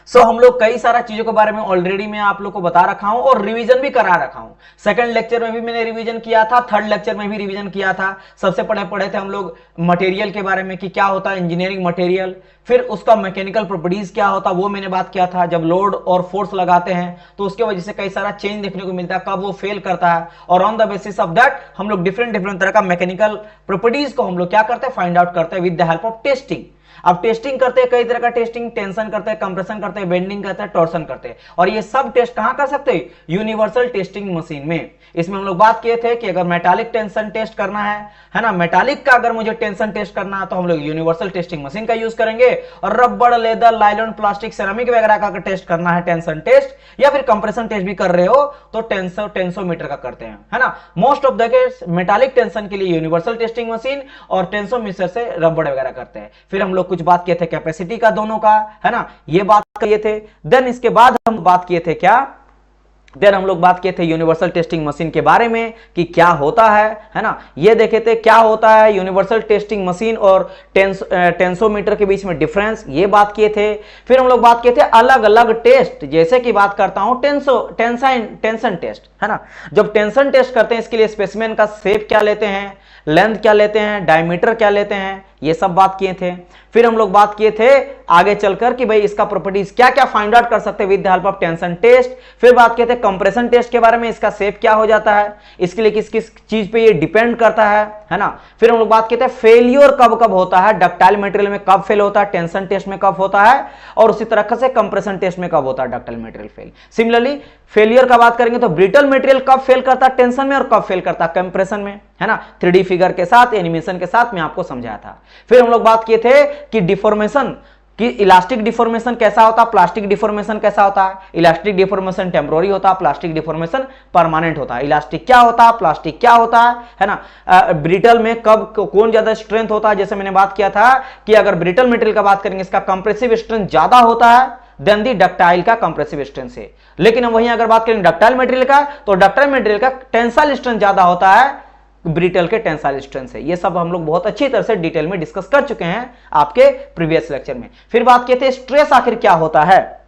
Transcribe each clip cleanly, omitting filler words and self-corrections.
सो हम लोग कई सारा चीजों के बारे में ऑलरेडी मैं आप लोग को बता रखा हूं और रिवीजन भी करा रखा हूं। सेकंड लेक्चर में भी मैंने रिवीजन किया था, थर्ड लेक्चर में भी रिवीजन किया था। सबसे पढ़े थे हम लोग मटेरियल के बारे में कि क्या होता है इंजीनियरिंग मटेरियल, फिर उसका मैकेनिकल प्रॉपर्टीज क्या होता है वो मैंने बात किया था। जब लोड और फोर्स लगाते हैं तो उसके वजह से कई सारा चेंज देखने को मिलता है, कब वो फेल करता है, और on the basis of that हम लोग डिफरेंट तरह का मैकेनिकल प्रॉपर्टीज को हम लोग क्या करते हैं, फाइंड आउट करते हैं with the help of testing. अब टेस्टिंग करते हैं कई तरह का टेस्टिंग, टेंशन करते हैं, कंप्रेशन करते हैं, बेंडिंग करते हैं, टॉर्सन करते हैं, और ये सब टेस्ट कहां कर सकते हैं, यूनिवर्सल टेस्टिंग मशीन में। इसमें हम लोग बात किए थे कि अगर मेटालिक टेंशन टेस्ट करना है ना, मेटालिक का अगर मुझे टेंशन टेस्ट करना है तो हम लोग यूनिवर्सल टेस्टिंग मशीन का यूज करेंगे, और रबड़, लेदर, लाइलॉन, प्लास्टिक, सेरामिक वगैरह का टेस्ट करना है टेंशन टेस्ट, या फिर कंप्रेशन टेस्ट भी कर रहे हो तो टेंसोमीटर का करते हैं, है ना। Most of the case metallic tension के लिए यूनिवर्सल टेस्टिंग मशीन और टेंसोमीटर से रबड़ वगैरह करते हैं। फिर हम लोग कुछ बात किए थे कैपेसिटी का दोनों का, है ना, ये बात किए थे। देन इसके बाद हम बात किए थे क्या, देन हम लोग बात किए थे यूनिवर्सल टेस्टिंग मशीन के बारे में कि क्या होता है ना, ये देखे थे क्या होता है यूनिवर्सल टेस्टिंग मशीन और टेंसोमीटर के बीच में डिफरेंस, ये बात किए थे। फिर हम लोग बात किए थे अलग अलग टेस्ट, जैसे कि बात करता हूं टेंशन टेस्ट, है ना। जब टेंशन टेस्ट करते हैं इसके लिए स्पेसिमेन का शेप क्या लेते हैं, लेंथ क्या लेते हैं, डायमीटर क्या लेते हैं, ये सब बात किए थे। फिर हम लोग बात किए थे आगे चलकर कि भाई इसका प्रॉपर्टीज क्या क्या फाइंड आउट कर सकते हैं with the help of tension test. फिर बात किए थे कंप्रेशन टेस्ट के बारे में, इसका शेप क्या हो जाता है, इसके लिए किस किस चीज पे ये डिपेंड करता है ना। फिर हम लोग बात किए थे फेलियर कब कब होता है, डक्टाइल मटेरियल में कब फेल होता है, टेंशन टेस्ट में कब होता है, और उसी तरह से कंप्रेशन टेस्ट में कब होता है ductile material fail. Similarly failure का बात करेंगे तो ब्रिटल मटेरियल कब फेल करता है टेंशन में और कब फेल करता है कंप्रेशन में, है ना। 3D फिगर के साथ, एनिमेशन के साथ मैं आपको समझाया था। फिर हम लोग बात किए थे कि डिफॉर्मेशन, कि इलास्टिक डिफॉर्मेशन कैसा होता है, प्लास्टिक डिफॉर्मेशन कैसा होता है। इलास्टिक डिफॉर्मेशन टेम्पोररी होता है, प्लास्टिक डिफॉर्मेशन परमानेंट होता है। इलास्टिक क्या होता है, प्लास्टिक क्या होता है ना। ब्रिटल में कब कौन ज्यादा स्ट्रेंथ होता है, जैसे मैंने बात किया था कि अगर ब्रिटल मटेरियल का बात करेंगे इसका कंप्रेसिव स्ट्रेंथ ज्यादा होता है देन दी डक्टाइल का कंप्रेसिव स्ट्रेंथ से। लेकिन हम वहीं अगर बात करें डक्टाइल मटेरियल का तो डक्टाइल मटेरियल का टेंसाइल स्ट्रेंथ ज्यादा होता है ब्रिटल के टेंसाइल स्ट्रेंथ से। ये सब हम लोग बहुत अच्छी तरह से डिटेल में डिस्कस कर चुके हैं आपके प्रीवियस लेक्चर में। फिर बात किए थे स्ट्रेस आखिर क्या होता है,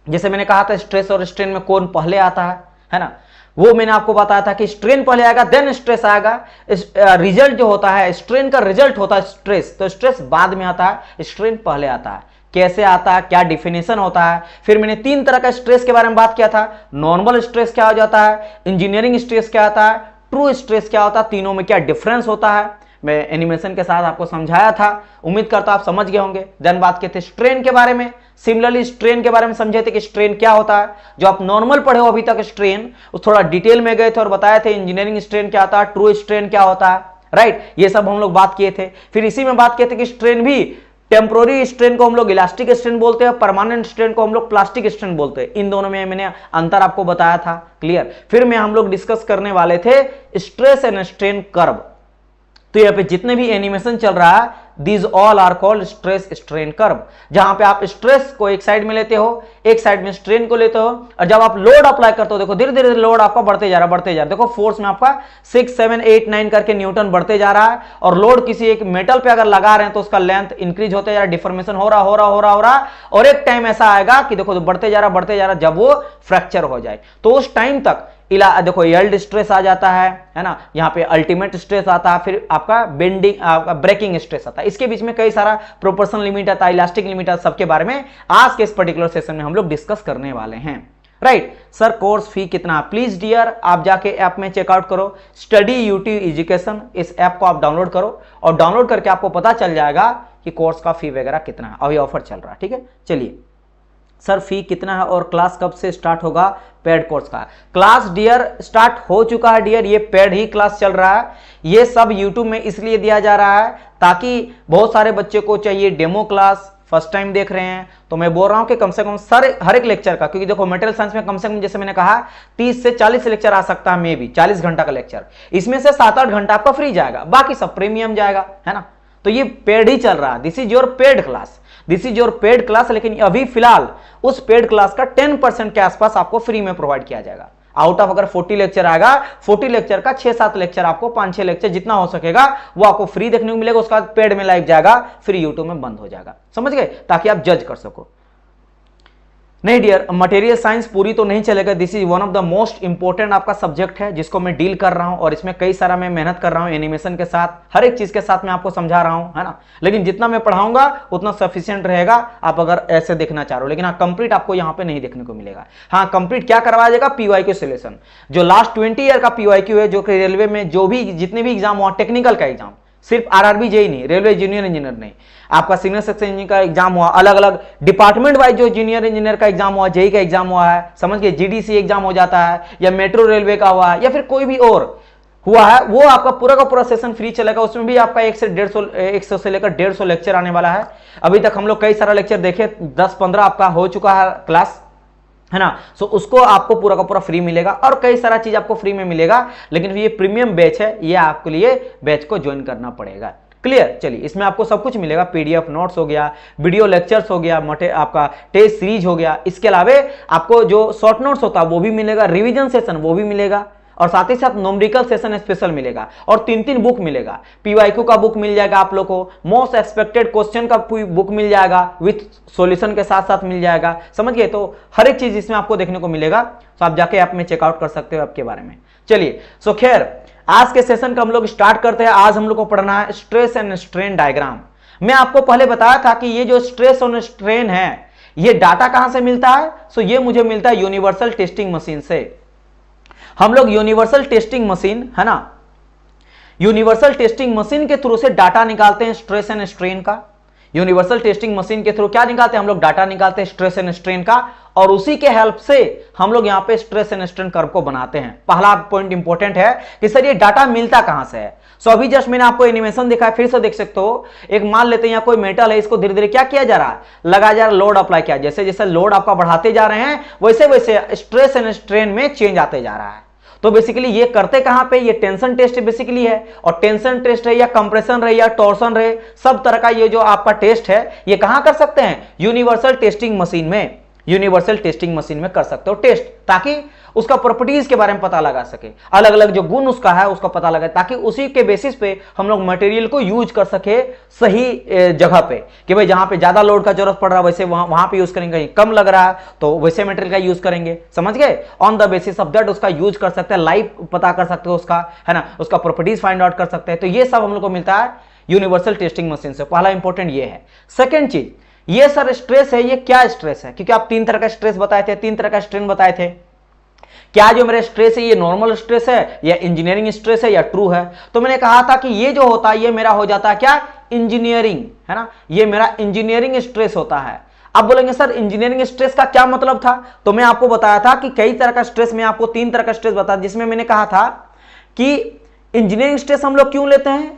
जैसे मैंने कहा था स्ट्रेस और स्ट्रेन में कौन पहले आता है ना, वो मैंने आपको बताया था कि स्ट्रेन पहले आएगा देन स्ट्रेस आएगा। रिजल्ट जो होता है स्ट्रेन का रिजल्ट होता है स्ट्रेस, तो स्ट्रेस बाद में आता है, स्ट्रेन पहले आता है। कैसे आता है, क्या डिफिनेशन होता है। फिर मैंने 3 तरह का स्ट्रेस के बारे में बात किया था, नॉर्मल स्ट्रेस क्या हो जाता है, इंजीनियरिंग स्ट्रेस क्या आता है, ट्रू स्ट्रेस क्या होता है, तीनों में क्या डिफरेंस होता है, मैं एनिमेशन के साथ आपको समझाया था, उम्मीद करता आप समझ गए होंगे। देन बात किए थे स्ट्रेन के बारे में, सिमिलरली स्ट्रेन के बारे में समझे थे कि स्ट्रेन क्या होता है, जो आप नॉर्मल पढ़े हो अभी तक स्ट्रेन, उस थोड़ा डिटेल में गए थे और बताए थे इंजीनियरिंग स्ट्रेन क्या होता है, ट्रू स्ट्रेन क्या होता है, राइट, ये सब हम लोग बात किए थे। फिर इसी में बात किए थे कि स्ट्रेन भी टेम्पोररी स्ट्रेन को हम लोग इलास्टिक स्ट्रेन बोलते हैं, परमानेंट स्ट्रेन को हम लोग प्लास्टिक स्ट्रेन बोलते हैं। इन दोनों में मैंने अंतर आपको बताया था, क्लियर। फिर में हम लोग डिस्कस करने वाले थे स्ट्रेस एंड स्ट्रेन कर्व। तो यहाँ पे जितने भी एनिमेशन चल रहा है these all are called stress strain curve, जहां पे आप स्ट्रेस को एक साइड में लेते हो, एक साइड में स्ट्रेन को लेते हो, और जब आप लोड अप्लाई करते हो देखो धीरे धीरे लोड आपका बढ़ते जा रहा है, देखो फोर्स में आपका 6, 7, 8, 9 करके न्यूटन बढ़ते जा रहा है, और लोड किसी एक मेटल पे अगर लगा रहे हैं तो उसका लेंथ इंक्रीज होते जा रहा है, डिफॉर्मेशन हो रहा, और एक टाइम ऐसा आएगा कि देखो बढ़ते जा रहा, जब वो फ्रैक्चर हो जाए तो उस टाइम तक देखो यील्ड स्ट्रेस आ जाता है ना, यहाँ पे अल्टीमेट स्ट्रेस आता है, फिर आपका बेंडिंग आपका ब्रेकिंग स्ट्रेस आता है। इसके बीच में कई सारा प्रोपोर्शन लिमिट आता है, इलास्टिक लिमिट आता है, सबके बारे में आज के इस पर्टिकुलर सेशन में हम लोग डिस्कस करने वाले हैं, राइट। सर कोर्स फी कितना, प्लीज डियर आप जाके ऐप में चेकआउट करो, स्टडी यूट्यूब एजुकेशन, इस ऐप को आप डाउनलोड करो, और डाउनलोड करके आपको पता चल जाएगा कि कोर्स का फी वगैरह कितना है। अभी ऑफर चल रहा है, ठीक है। चलिए सर फी कितना है और क्लास कब से स्टार्ट होगा पेड कोर्स का। क्लास डियर स्टार्ट हो चुका है डियर, ये पेड ही क्लास चल रहा है। ये सब यूट्यूब में इसलिए दिया जा रहा है ताकि बहुत सारे बच्चे को चाहिए डेमो क्लास, फर्स्ट टाइम देख रहे हैं, तो मैं बोल रहा हूं कि कम से कम सर हर एक लेक्चर का, क्योंकि देखो मटेरियल साइंस में कम से कम जैसे मैंने कहा 30 से 40 लेक्चर आ सकता है, मे भी 40 घंटा का लेक्चर, इसमें से 7-8 घंटा आपका फ्री जाएगा, बाकी सब प्रीमियम जाएगा, है ना। तो ये पेड ही चल रहा है, this is your paid class, this is your paid class. लेकिन अभी फिलहाल उस पेड क्लास का 10% के आसपास आपको फ्री में प्रोवाइड किया जाएगा। आउट ऑफ अगर 40 लेक्चर आएगा, 40 लेक्चर का 6-7 लेक्चर आपको, 5-6 लेक्चर जितना हो सकेगा वो आपको फ्री देखने को मिलेगा, उसका पेड में लाइव जाएगा, फिर यूट्यूब में बंद हो जाएगा, समझ गए, ताकि आप जज कर सको। नहीं डियर, मटेरियल साइंस पूरी तो नहीं चलेगा। This is one of the most important आपका सब्जेक्ट है जिसको मैं डील कर रहा हूं और इसमें कई सारा मैं मेहनत कर रहा हूं, एनिमेशन के साथ, हर एक चीज के साथ मैं आपको समझा रहा हूं, है ना। लेकिन जितना मैं पढ़ाऊंगा उतना सफिशिएंट रहेगा आप अगर ऐसे देखना चाह रहे हो। लेकिन हाँ, कंप्लीट आपको यहाँ पे नहीं देखने को मिलेगा। हाँ, कंप्लीट क्या करवाया जाएगा, पीवाईक्यू सोल्यूशन, जो लास्ट 20 ईयर का पीवाईक्यू है, जो कि रेलवे में जो भी जितने भी एग्जाम हुआ, टेक्निकल का एग्जाम, सिर्फ आरआरबी जेई नहीं, रेलवे जूनियर इंजीनियर नहीं, आपका सीनियर सेक्शन इंजीनियर का एग्जाम हुआ, अलग अलग डिपार्टमेंट वाइज जो जूनियर इंजीनियर का एग्जाम हुआ, जेई का एग्जाम हुआ है, समझ के जीडीसी एग्जाम हो जाता है, या मेट्रो रेलवे का हुआ है, या फिर कोई भी और हुआ है, वो आपका पूरा का पूरा सेशन फ्री चलेगा। उसमें भी आपका 100 से लेकर 150 लेक्चर आने वाला है। अभी तक हम लोग कई सारा लेक्चर देखे, 10-15 आपका हो चुका है क्लास, है ना। सो उसको आपको पूरा का पूरा फ्री मिलेगा और कई सारा चीज आपको फ्री में मिलेगा। लेकिन ये प्रीमियम बैच है, ये आपके लिए बैच को ज्वाइन करना पड़ेगा। क्लियर, चलिए, इसमें आपको सब कुछ मिलेगा, पीडीएफ नोट्स हो गया, वीडियो लेक्चर्स हो गया, आपका टेस्ट सीरीज हो गया, इसके अलावा आपको जो शॉर्ट नोट्स होता है वो भी मिलेगा, रिवीजन सेशन वो भी मिलेगा, और साथ ही साथ न्यूमेरिकल सेशन स्पेशल मिलेगा, और 3 बुक मिलेगा। पीवाईक्यू का बुक मिल जाएगा आप लोग को, मोस्ट एक्सपेक्टेड क्वेश्चन का बुक मिल जाएगा, विथ सॉल्यूशन के साथ साथ मिल जाएगा, समझ गए। तो हर एक चीज इसमें आपको देखने को मिलेगा, तो आप जाके ऐप में चेकआउट कर सकते हो आपके बारे में। चलिए, सो खैर, आज के सेशन का हम लोग स्टार्ट करते हैं। आज हम लोग को पढ़ना है स्ट्रेस एंड स्ट्रेन डायग्राम। मैं आपको पहले बताया था कि ये जो स्ट्रेस और स्ट्रेन है, ये डाटा कहां से मिलता है। सो ये मुझे मिलता है यूनिवर्सल टेस्टिंग मशीन से। हम लोग यूनिवर्सल टेस्टिंग मशीन, है ना, यूनिवर्सल टेस्टिंग मशीन के थ्रू से डाटा निकालते हैं स्ट्रेस एंड स्ट्रेन का। यूनिवर्सल टेस्टिंग मशीन के थ्रू क्या निकालते हैं हम लोग, डाटा निकालते हैं स्ट्रेस एंड स्ट्रेन का, और उसी के हेल्प से हम लोग यहाँ पे स्ट्रेस एंड स्ट्रेन कर्व को बनाते हैं। पहला पॉइंट इंपॉर्टेंट है कि सर ये डाटा मिलता कहां से है। सो अभी जस्ट मैंने आपको एनिमेशन दिखाया, फिर से देख सकते हो। एक मान लेते हैं यहाँ कोई मेटल है, इसको धीरे धीरे क्या किया जा रहा है, लगा जा रहा है, लोड अप्लाई किया। जैसे जैसे लोड आपका बढ़ाते जा रहे हैं, वैसे वैसे स्ट्रेस एंड स्ट्रेन में चेंज आते जा रहा है। तो बेसिकली ये करते कहां पे, ये टेंशन टेस्ट बेसिकली है, और टेंशन टेस्ट है या कंप्रेशन रहे या टॉर्सन रहे, सब तरह का ये जो आपका टेस्ट है, ये कहां कर सकते हैं, यूनिवर्सल टेस्टिंग मशीन में, यूनिवर्सल टेस्टिंग मशीन में कर सकते हो टेस्ट, ताकि उसका प्रॉपर्टीज के बारे में पता लगा सके, अलग अलग जो गुण उसका है उसका पता लगे, ताकि उसी के बेसिस पे हम लोग मटेरियल को यूज कर सके सही जगह पे, कि भाई जहां पे ज्यादा लोड का जरूरत पड़ रहा है वैसे वहां पे यूज करेंगे, कहीं कम लग रहा है तो वैसे मटेरियल का यूज करेंगे, समझ गए। On the basis of that उसका यूज कर सकते हैं, लाइफ पता कर सकते हो उसका, है ना, उसका प्रॉपर्टीज फाइंड आउट कर सकते हैं। तो ये सब हम लोग को मिलता है यूनिवर्सल टेस्टिंग मशीन से। पहला इंपॉर्टेंट ये है। सेकेंड चीज, ये सर स्ट्रेस है, ये क्या स्ट्रेस है, क्योंकि आप 3 तरह का स्ट्रेस बताए थे, 3 तरह का स्ट्रेन बताए थे। क्या जो मेरा स्ट्रेस है ये नॉर्मल स्ट्रेस है या इंजीनियरिंग स्ट्रेस है या ट्रू है। तो मैंने कहा था कि ये जो होता है ये मेरा हो जाता है क्या, इंजीनियरिंग, है ना, ये मेरा इंजीनियरिंग स्ट्रेस होता है। अब बोलेंगे सर इंजीनियरिंग स्ट्रेस का क्या मतलब था, तो मैं आपको बताया था कि कई तरह का स्ट्रेस, मैं आपको 3 तरह का स्ट्रेस बताया, जिसमें मैंने कहा था कि इंजीनियरिंग स्ट्रेस हम लोग क्यों लेते हैं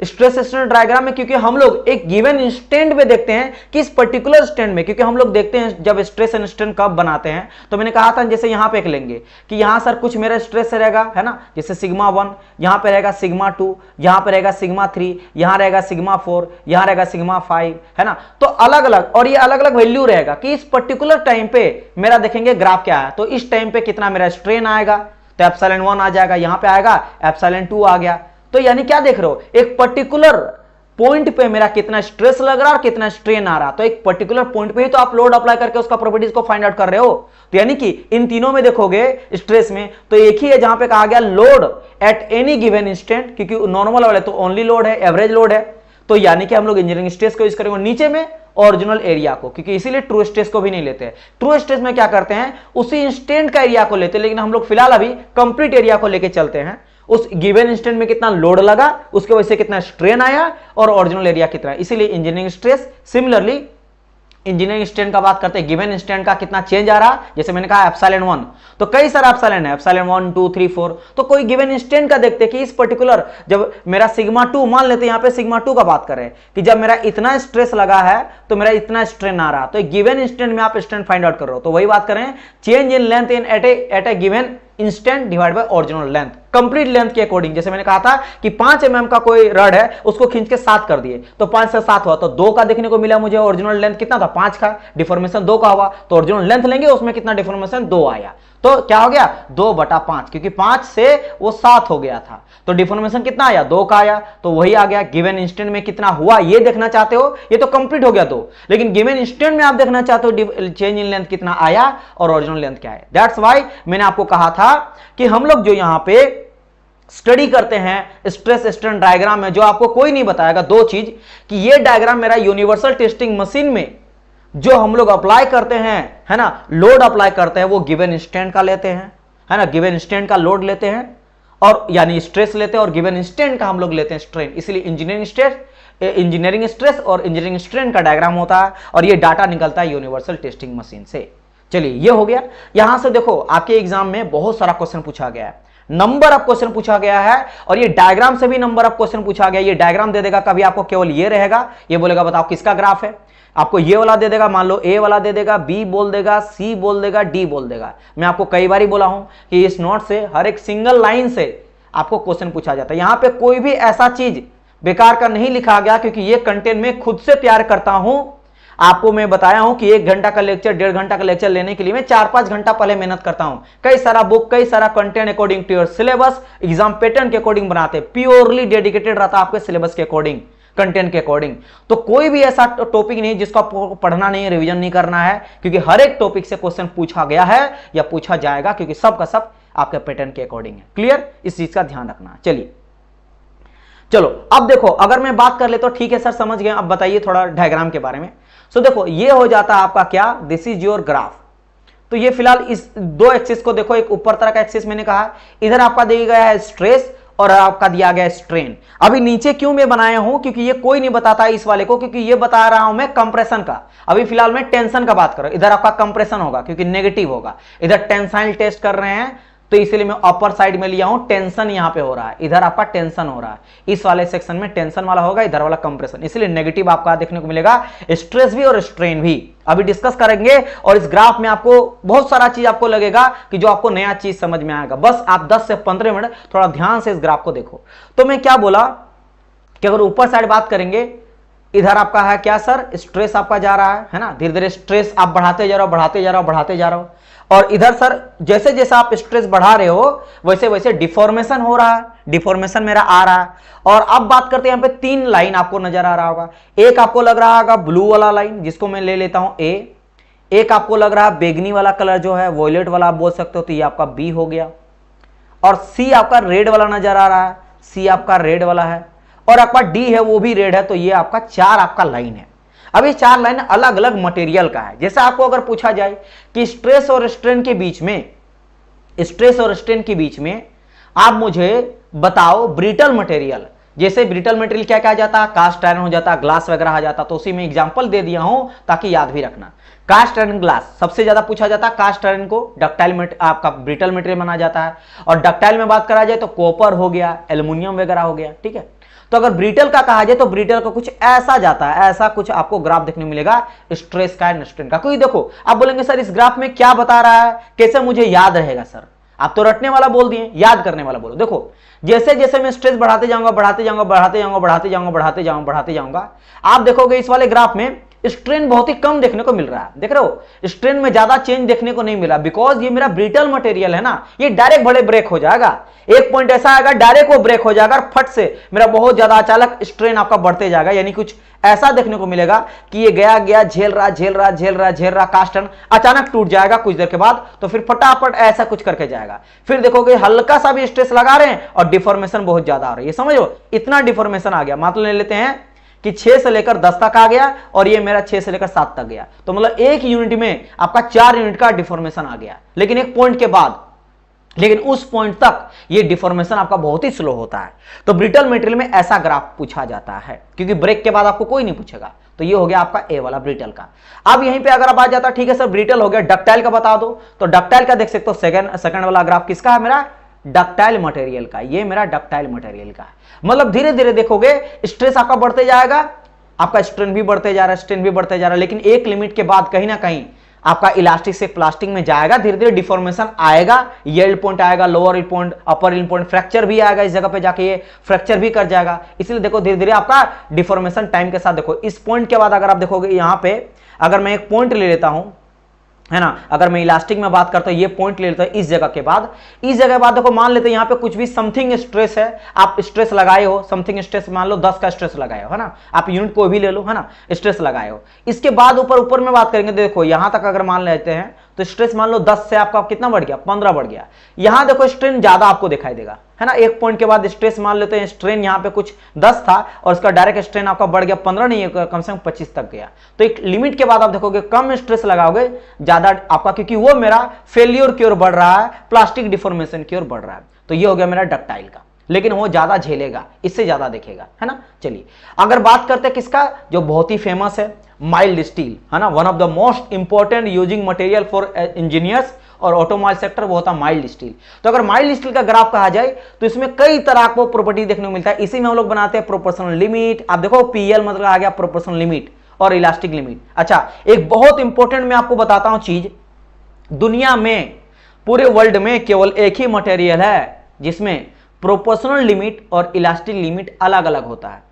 स्ट्रेस स्ट्रेन डायग्राम में, क्योंकि हम लोग एक गिवन इंस्टेंट में देखते हैं कि इस पर्टिकुलर स्टैंड में, क्योंकि हम लोग देखते हैं जब स्ट्रेस एंड स्ट्रेन कब बनाते हैं। तो मैंने कहा था जैसे यहां पे एक लेंगे कि यहां सर कुछ मेरा स्ट्रेस रहेगा, है ना, जैसे सिग्मा 1, यहां पे रहेगा सिग्मा 2, यहां पे रहेगा सिग्मा 3, यहां रहेगा सिग्मा 4, यहां रहेगा सिग्मा 5, है ना। तो अलग अलग, और ये अलग अलग वैल्यू रहेगा कि इस पर्टिकुलर टाइम पे मेरा देखेंगे ग्राफ क्या है, तो इस टाइम पे कितना मेरा स्ट्रेन आएगा, तो एप्सिलॉन 1 आ जाएगा, यहां पे आएगा एप्सिलॉन 2 आ गया। तो यानी क्या देख रहे हो, एक पर्टिकुलर पॉइंट पे मेरा कितना स्ट्रेस लग रहा है और कितना स्ट्रेन आ रहा, तो एक पर्टिकुलर पॉइंट पे ही तो आप लोड अप्लाई करके उसका प्रॉपर्टीज को फाइंड आउट कर रहे हो। तो यानी कि इन तीनों में देखोगे स्ट्रेस में तो एक ही है जहां पे कहा गया load at any given instant, क्योंकि नॉर्मल वाले तो ओनली लोड है, एवरेज लोड है। तो यानी कि हम लोग इंजीनियरिंग स्ट्रेस को यूज करेंगे नीचे में ओरिजिनल एरिया को, क्योंकि इसीलिए ट्रू स्ट्रेस को भी नहीं लेते हैं। ट्रू स्ट्रेस में क्या करते हैं, उसी इंस्टेंट का एरिया को लेते हैं, लेकिन हम लोग फिलहाल अभी कंप्लीट एरिया को लेके चलते हैं, उस गिवन इंस्टेंट में कितना लोड लगा, उसके वजह से कितना स्ट्रेन आया और ओरिजिनल एरिया कितना है। इसीलिए engineering stress, similarly engineering strain का बात करते हैं, गिवन इंस्टेंट का कितना चेंज आ रहा, जैसे मैंने कहा एप्सिलॉन 1, तो कई सारे एप्सिलॉन है, एप्सिलॉन 1 2 3 4, तो कोई गिवन इंस्टेंट का देखते हैं कि इस पर्टिकुलर जब मेरा सिग्मा 2, मान लेते हैं यहाँ पे सिग्मा 2 का बात करें कि जब मेरा इतना स्ट्रेस लगा है तो मेरा इतना स्ट्रेन आ रहा, तो गिवन इंस्टेंट में आप स्ट्रेन फाइंड आउट कर रहे हो। तो वही बात करें, change in length in at a given instant divide by original length, complete length के अकॉर्डिंग। जैसे मैंने कहा था कि 5 mm का कोई रड है, उसको खींच के 7 कर दिए तो 5 से 7 हुआ, तो 2 का देखने को मिला मुझे, ओरिजिनल लेंथ कितना था 5 का, डिफॉर्मेशन 2 का हुआ, तो ओरिजिनल लेंथ लेंगे उसमें कितना डिफॉर्मेशन 2 आया, तो क्या हो गया 2/5, क्योंकि 5 से वो 7 हो गया था, तो डिफॉर्मेशन कितना आया 2 का आया, तो वही आ गया। गिवन इंस्टेंट में कितना हुआ ये देखना चाहते हो, ये तो कंप्लीट हो गया 2, लेकिन गिवन इंस्टेंट में आप देखना चाहते हो चेंज इन लेंथ कितना आया और ओरिजिनल लेंथ क्या है। दैट्स व्हाई मैंने आपको कहा था कि हम लोग जो यहां पे स्टडी करते हैं स्ट्रेस स्ट्रेन डायग्राम में, जो आपको कोई नहीं बताएगा 2 चीज, कि ये डायग्राम मेरा यूनिवर्सल टेस्टिंग मशीन में जो हम लोग अप्लाई करते हैं, है ना, लोड अप्लाई करते हैं, वो गिवन इंस्टेंट का लेते हैं, है ना, गिवन इंस्टेंट का लोड लेते हैं और यानी स्ट्रेस लेते हैं, और गिवन इंस्टेंट का हम लोग लेते हैं स्ट्रेन। इसलिए इंजीनियरिंग स्ट्रेस और इंजीनियरिंग स्ट्रेन का डायग्राम होता है और ये डाटा निकलता है यूनिवर्सल टेस्टिंग मशीन से। चलिए ये हो गया। यहां से देखो आपके एग्जाम में बहुत सारा क्वेश्चन पूछा गया है, नंबर ऑफ क्वेश्चन पूछा गया है, और ये डायग्राम से भी नंबर ऑफ क्वेश्चन पूछा गया। ये डायग्राम दे देगा, कभी आपको केवल ये रहेगा, ये बोलेगा बताओ किसका ग्राफ है, आपको ये वाला दे देगा, मान लो ए वाला दे देगा, बी बोल देगा, सी बोल देगा, डी बोल देगा। मैं आपको कई बार बोला हूं कि इस नोट से हर एक सिंगल लाइन से आपको क्वेश्चन पूछा जाता है। यहां पे कोई भी ऐसा चीज बेकार का नहीं लिखा गया, क्योंकि ये कंटेंट मैं खुद से तैयार करता हूं। आपको मैं बताया हूं कि 1 घंटा का लेक्चर, 1.5 घंटा का लेक्चर लेने के लिए मैं 4-5 घंटा पहले मेहनत करता हूं। कई सारा बुक, कई सारा content according to your syllabus, exam pattern के अकॉर्डिंग बनाते, प्योरली डेडिकेटेड रहता आपके सिलेबस के अकॉर्डिंग, कंटेंट के अकॉर्डिंग। तो कोई भी ऐसा टॉपिक नहीं जिसको आपको पढ़ना नहीं, रिवीजन नहीं करना है, क्योंकि हर एक टॉपिक से क्वेश्चन पूछा गया है या पूछा जाएगा, क्योंकि सब का सब आपके पैटर्न के अकॉर्डिंग है। क्लियर, इस चीज का ध्यान रखना। चलिए चलो अब देखो, अगर मैं बात कर ले तो ठीक है सर समझ गए, अब बताइए थोड़ा डायग्राम के बारे में। सो देखो ये हो जाता है आपका क्या, दिस इज योर ग्राफ। तो ये फिलहाल इस 2 एक्सिस को देखो, एक ऊपर तरह का एक्सिस मैंने कहा, इधर आपका दिया गया है स्ट्रेस और आपका दिया गया स्ट्रेन। अभी नीचे क्यों मैं बनाया हूं, क्योंकि ये कोई नहीं बताता इस वाले को, क्योंकि ये बता रहा हूं मैं कंप्रेशन का। अभी फिलहाल मैं टेंशन का बात कर रहा हूं, इधर आपका कंप्रेशन होगा क्योंकि नेगेटिव होगा, इधर टेंसाइल टेस्ट कर रहे हैं, तो इसलिए मैं अपर साइड में लिया हूं, टेंशन यहां पे हो रहा है, इधर आपका टेंशन हो रहा है, इस वाले सेक्शन में टेंशन वाला होगा, इधर वाला कंप्रेशन, इसलिए नेगेटिव आपका देखने को मिलेगा, स्ट्रेस भी और स्ट्रेन भी अभी डिस्कस करेंगे। और इस ग्राफ में आपको बहुत सारा चीज आपको लगेगा कि जो आपको नया चीज समझ में आएगा। बस आप 10 से 15 मिनट थोड़ा ध्यान से इस ग्राफ को देखो। तो मैं क्या बोला कि अगर ऊपर साइड बात करेंगे, इधर आपका है क्या सर, स्ट्रेस आपका जा रहा है ना, धीरे धीरे स्ट्रेस आप बढ़ाते जा रहे हो, बढ़ाते जा रहे हो, बढ़ाते जा रहे हो, और इधर सर जैसे जैसे आप स्ट्रेस बढ़ा रहे हो वैसे वैसे डिफॉर्मेशन हो रहा है, डिफॉर्मेशन मेरा आ रहा है। और अब बात करते हैं, यहाँ पे 3 लाइन आपको नजर आ रहा होगा, एक आपको लग रहा होगा ब्लू वाला लाइन, जिसको मैं ले लेता हूं ए, एक आपको लग रहा है बैगनी वाला कलर जो है, वॉयलेट वाला आप बोल सकते हो, तो ये आपका बी हो गया, और सी आपका रेड वाला नजर आ रहा है, सी आपका रेड वाला है, और आपका डी है वो भी रेड है, तो ये आपका 4 आपका लाइन है। अब ये 4 लाइन अलग अलग मटेरियल का है। जैसे आपको अगर पूछा जाए कि स्ट्रेस और स्ट्रेन के बीच में, स्ट्रेस और स्ट्रेन के बीच में आप मुझे बताओ ब्रिटल मटेरियल, जैसे ब्रिटल मटेरियल क्या कहा जाता है, कास्ट आयरन हो जाता, ग्लास वगैरह आ जाता, तो उसी में एग्जांपल दे दिया हूं ताकि याद भी रखना। कास्ट आयरन ग्लास सबसे ज्यादा पूछा जाता है, कास्ट आयरन को डक्टाइल आपका ब्रिटल मटेरियल माना जाता है, और डक्टाइल में बात करा जाए तो कॉपर हो गया, एल्युमिनियम वगैरह हो गया, ठीक है। तो अगर ब्रिटल का कहा जाए तो ब्रिटल का कुछ ऐसा जाता है, ऐसा कुछ आपको ग्राफ देखने मिलेगा स्ट्रेस का एंड स्ट्रेन का। क्योंकि देखो आप बोलेंगे सर इस ग्राफ में क्या बता रहा है, कैसे मुझे याद रहेगा सर, आप तो रटने वाला बोल दिए, याद करने वाला बोलो। देखो जैसे जैसे मैं स्ट्रेस बढ़ाते जाऊंगा, बढ़ाते जाऊंगा, बढ़ाते जाऊंगा, बढ़ाते जाऊंगा, बढ़ाते जाऊंगा, बढ़ाते जाऊंगा, आप देखोगे इस वाले ग्राफ में स्ट्रेन बहुत ही कम देखने को मिल रहा है। देख रहे हो स्ट्रेन में ज्यादा चेंज देखने को नहीं मिला, बिकॉज ये मेरा ब्रिटल मटेरियल है ना, ये डायरेक्ट बड़े ब्रेक हो जाएगा, एक पॉइंट ऐसा आएगा डायरेक्ट वो ब्रेक हो जाएगा, और फट से मेरा बहुत ज्यादा अचानक स्ट्रेन आपका बढ़ते जाएगा। यानी कुछ ऐसा देखने को मिलेगा कि ये गया गया झेल रहा झेल रहा झेल रहा झेल रहा, कास्ट आयरन अचानक टूट जाएगा कुछ देर के बाद, तो फिर फटाफट ऐसा कुछ करके जाएगा। फिर देखोगे हल्का सा भी स्ट्रेस लगा रहे हैं और डिफॉर्मेशन बहुत ज्यादा आ रही है, समझो इतना डिफॉर्मेशन आ गया। मतलब ले लेते हैं कि 6 से लेकर 10 तक आ गया, और ये मेरा 6 से लेकर 7 तक गया, तो मतलब एक यूनिट में आपका 4 यूनिट का डिफॉर्मेशन आ गया, लेकिन एक पॉइंट के बाद, लेकिन उस पॉइंट तक ये डिफॉर्मेशन आपका बहुत ही स्लो होता है। तो ब्रिटल मटेरियल में ऐसा ग्राफ पूछा जाता है, क्योंकि ब्रेक के बाद आपको कोई नहीं पूछेगा। तो ये हो गया आपका ए वाला ब्रिटल का। अब यहीं पे अगर आप आ जाता, ठीक है सर ब्रिटल हो गया, डक्टाइल का बता दो, तो डक्टाइल का देख सकते हो, सेकंड वाला ग्राफ किसका है, मेरा डक्टाइल मटेरियल का, ये मेरा डक्टाइल मटेरियल का है। मतलब धीरे धीरे देखोगे स्ट्रेस आपका बढ़ते जाएगा, आपका स्ट्रेन भी बढ़ते जा रहा है, स्ट्रेन भी बढ़ते जा रहा है, लेकिन एक लिमिट के बाद कहीं ना कहीं आपका इलास्टिक से प्लास्टिक में जाएगा, धीरे धीरे डिफॉर्मेशन आएगा, यील्ड पॉइंट आएगा, लोअर यील्ड पॉइंट, अपर यील्ड पॉइंट, फ्रैक्चर भी आएगा, इस जगह पे जाके ये फ्रैक्चर भी कर जाएगा। इसलिए देखो धीरे धीरे आपका डिफॉर्मेशन टाइम के साथ, देखो इस पॉइंट के बाद अगर आप देखोगे यहां पे, अगर मैं एक पॉइंट ले लेता हूं, है ना, अगर मैं इलास्टिक में बात करता हूं, ये पॉइंट ले लेता हूं इस जगह के बाद, इस जगह के बाद देखो मान लेते हैं यहां पे कुछ भी समथिंग स्ट्रेस है, आप स्ट्रेस लगाए हो, समथिंग स्ट्रेस मान लो 10 का स्ट्रेस लगाए हो, है ना, आप यूनिट को भी ले लो, है ना, स्ट्रेस लगाए हो। इसके बाद ऊपर में बात करेंगे, देखो यहां तक अगर मान लेते हैं तो स्ट्रेस मान लो 10 से आपका कितना बढ़ गया, 15 बढ़ गया। यहां देखो स्ट्रेन ज्यादा आपको दिखाई देगा, है ना, एक पॉइंट के बाद स्ट्रेस मान लेते हैं, स्ट्रेन यहां पे कुछ 10 था और उसका डायरेक्ट स्ट्रेन आपका बढ़ गया 15 नहीं है, कम से कम 25 तक गया। तो एक लिमिट के बाद आप देखोगे कम स्ट्रेस लगाओगे ज्यादा आपका, क्योंकि वो मेरा फेल्योर की ओर बढ़ रहा है, प्लास्टिक डिफॉर्मेशन की ओर बढ़ रहा है। तो ये हो गया मेरा डक्टाइल का, लेकिन वो ज्यादा झेलेगा, इससे ज्यादा देखेगा, है ना। चलिए अगर बात करते हैं किसका, जो बहुत ही फेमस है, माइल्ड स्टील, है ना, one of the most important using material for engineers और ऑटोमोबाइल सेक्टर, वो होता है माइल्ड स्टील। तो अगर माइल्ड स्टील का ग्राफ कहा जाए तो इसमें कई तरह को प्रॉपर्टी देखने को मिलता है। इसी में हम लोग बनाते हैं प्रोपोर्शनल लिमिट, आप देखो पीएल मतलब आ गया प्रोपोर्शनल लिमिट और इलास्टिक लिमिट। अच्छा एक बहुत इंपॉर्टेंट मैं आपको बताता हूं चीज, दुनिया में पूरे वर्ल्ड में केवल एक ही मटेरियल है जिसमें प्रोपोर्शनल लिमिट और इलास्टिक लिमिट अलग अलग होता है,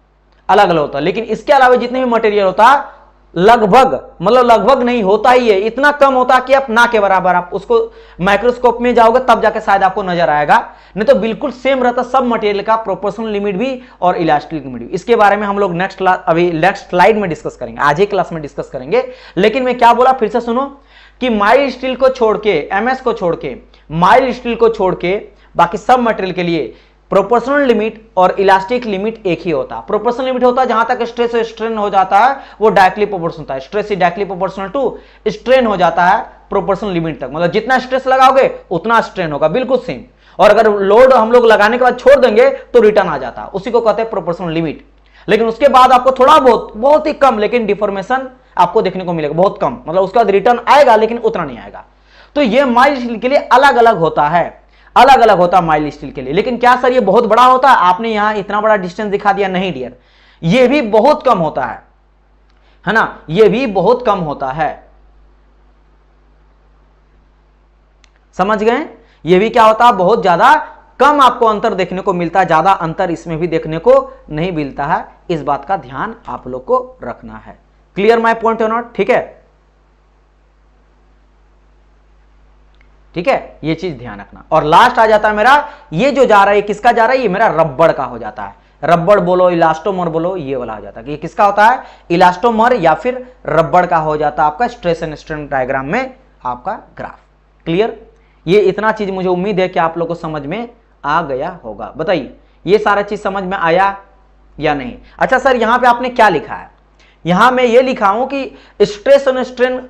अलग अलग होता है। लेकिन इसके अलावा जितने भी मटेरियल होता है लगभग, मतलब लगभग नहीं होता ही है, इतना कम होता है कि आप ना के बराबर, आप उसको माइक्रोस्कोप में जाओगे तब जाके शायद आपको नजर आएगा, नहीं तो बिल्कुल सेम रहता सब मटेरियल का, प्रोपोर्शनल लिमिट भी और इलास्टिक लिमिट भी। इसके बारे में हम लोग नेक्स्ट क्लास, अभी नेक्स्ट स्लाइड में डिस्कस करेंगे, आज ही क्लास में डिस्कस करेंगे। लेकिन मैं क्या बोला फिर से सुनो, कि माइल्ड स्टील को छोड़ के, एमएस को छोड़ के, माइल्ड स्टील को छोड़ के बाकी सब मटेरियल के लिए प्रोपोर्शनल लिमिट और इलास्टिक लिमिट एक ही होता है। प्रोपोर्शनल लिमिट होता है जहां तक स्ट्रेस और स्ट्रेन हो जाता है वो डायरेक्टली प्रोपोर्शनल होता है, stress is directly proportional to strain हो जाता है प्रोपोर्शनल लिमिट तक, मतलब जितना स्ट्रेस लगाओगे उतना स्ट्रेन होगा, बिल्कुल सेम। और अगर लोड हम लोग लगाने के बाद छोड़ देंगे तो रिटर्न आ जाता है, उसी को कहते हैं प्रोपोर्शनल लिमिट। लेकिन उसके बाद आपको थोड़ा बहुत ही कम लेकिन डिफॉर्मेशन आपको देखने को मिलेगा, बहुत कम, मतलब उसके बाद रिटर्न आएगा लेकिन उतना नहीं आएगा। तो ये माइल्ड स्टील के लिए अलग अलग होता है, अलग अलग होता है माइल्ड स्टील के लिए। लेकिन क्या सर ये बहुत बड़ा होता है, आपने यहां इतना बड़ा डिस्टेंस दिखा दिया, नहीं डियर, ये भी बहुत कम होता है ना, ये भी बहुत कम होता है, समझ गए। ये भी क्या होता है, बहुत ज्यादा कम आपको अंतर देखने को मिलता है, ज्यादा अंतर इसमें भी देखने को नहीं मिलता है। इस बात का ध्यान आप लोग को रखना है। क्लियर माय पॉइंट और नॉट, ठीक है, ठीक है, ये चीज ध्यान रखना। और लास्ट आ जाता है मेरा, ये जो जा रहा है किसका जा रहा है, ये मेरा रबड़ का हो जाता है, रबड़ बोलो इलास्टोमर बोलो, ये वाला हो जाता है। ये किसका होता है, इलास्टोमर या फिर रबड़ का हो जाता है आपका स्ट्रेस एंड स्ट्रेन डायग्राम में आपका ग्राफ। क्लियर, ये इतना चीज मुझे उम्मीद है कि आप लोग को समझ में आ गया होगा। बताइए ये सारा चीज समझ में आया या नहीं। अच्छा सर यहां पे आपने क्या लिखा है, यहां मैं ये लिखा हूं कि स्ट्रेस एंड स्ट्रेन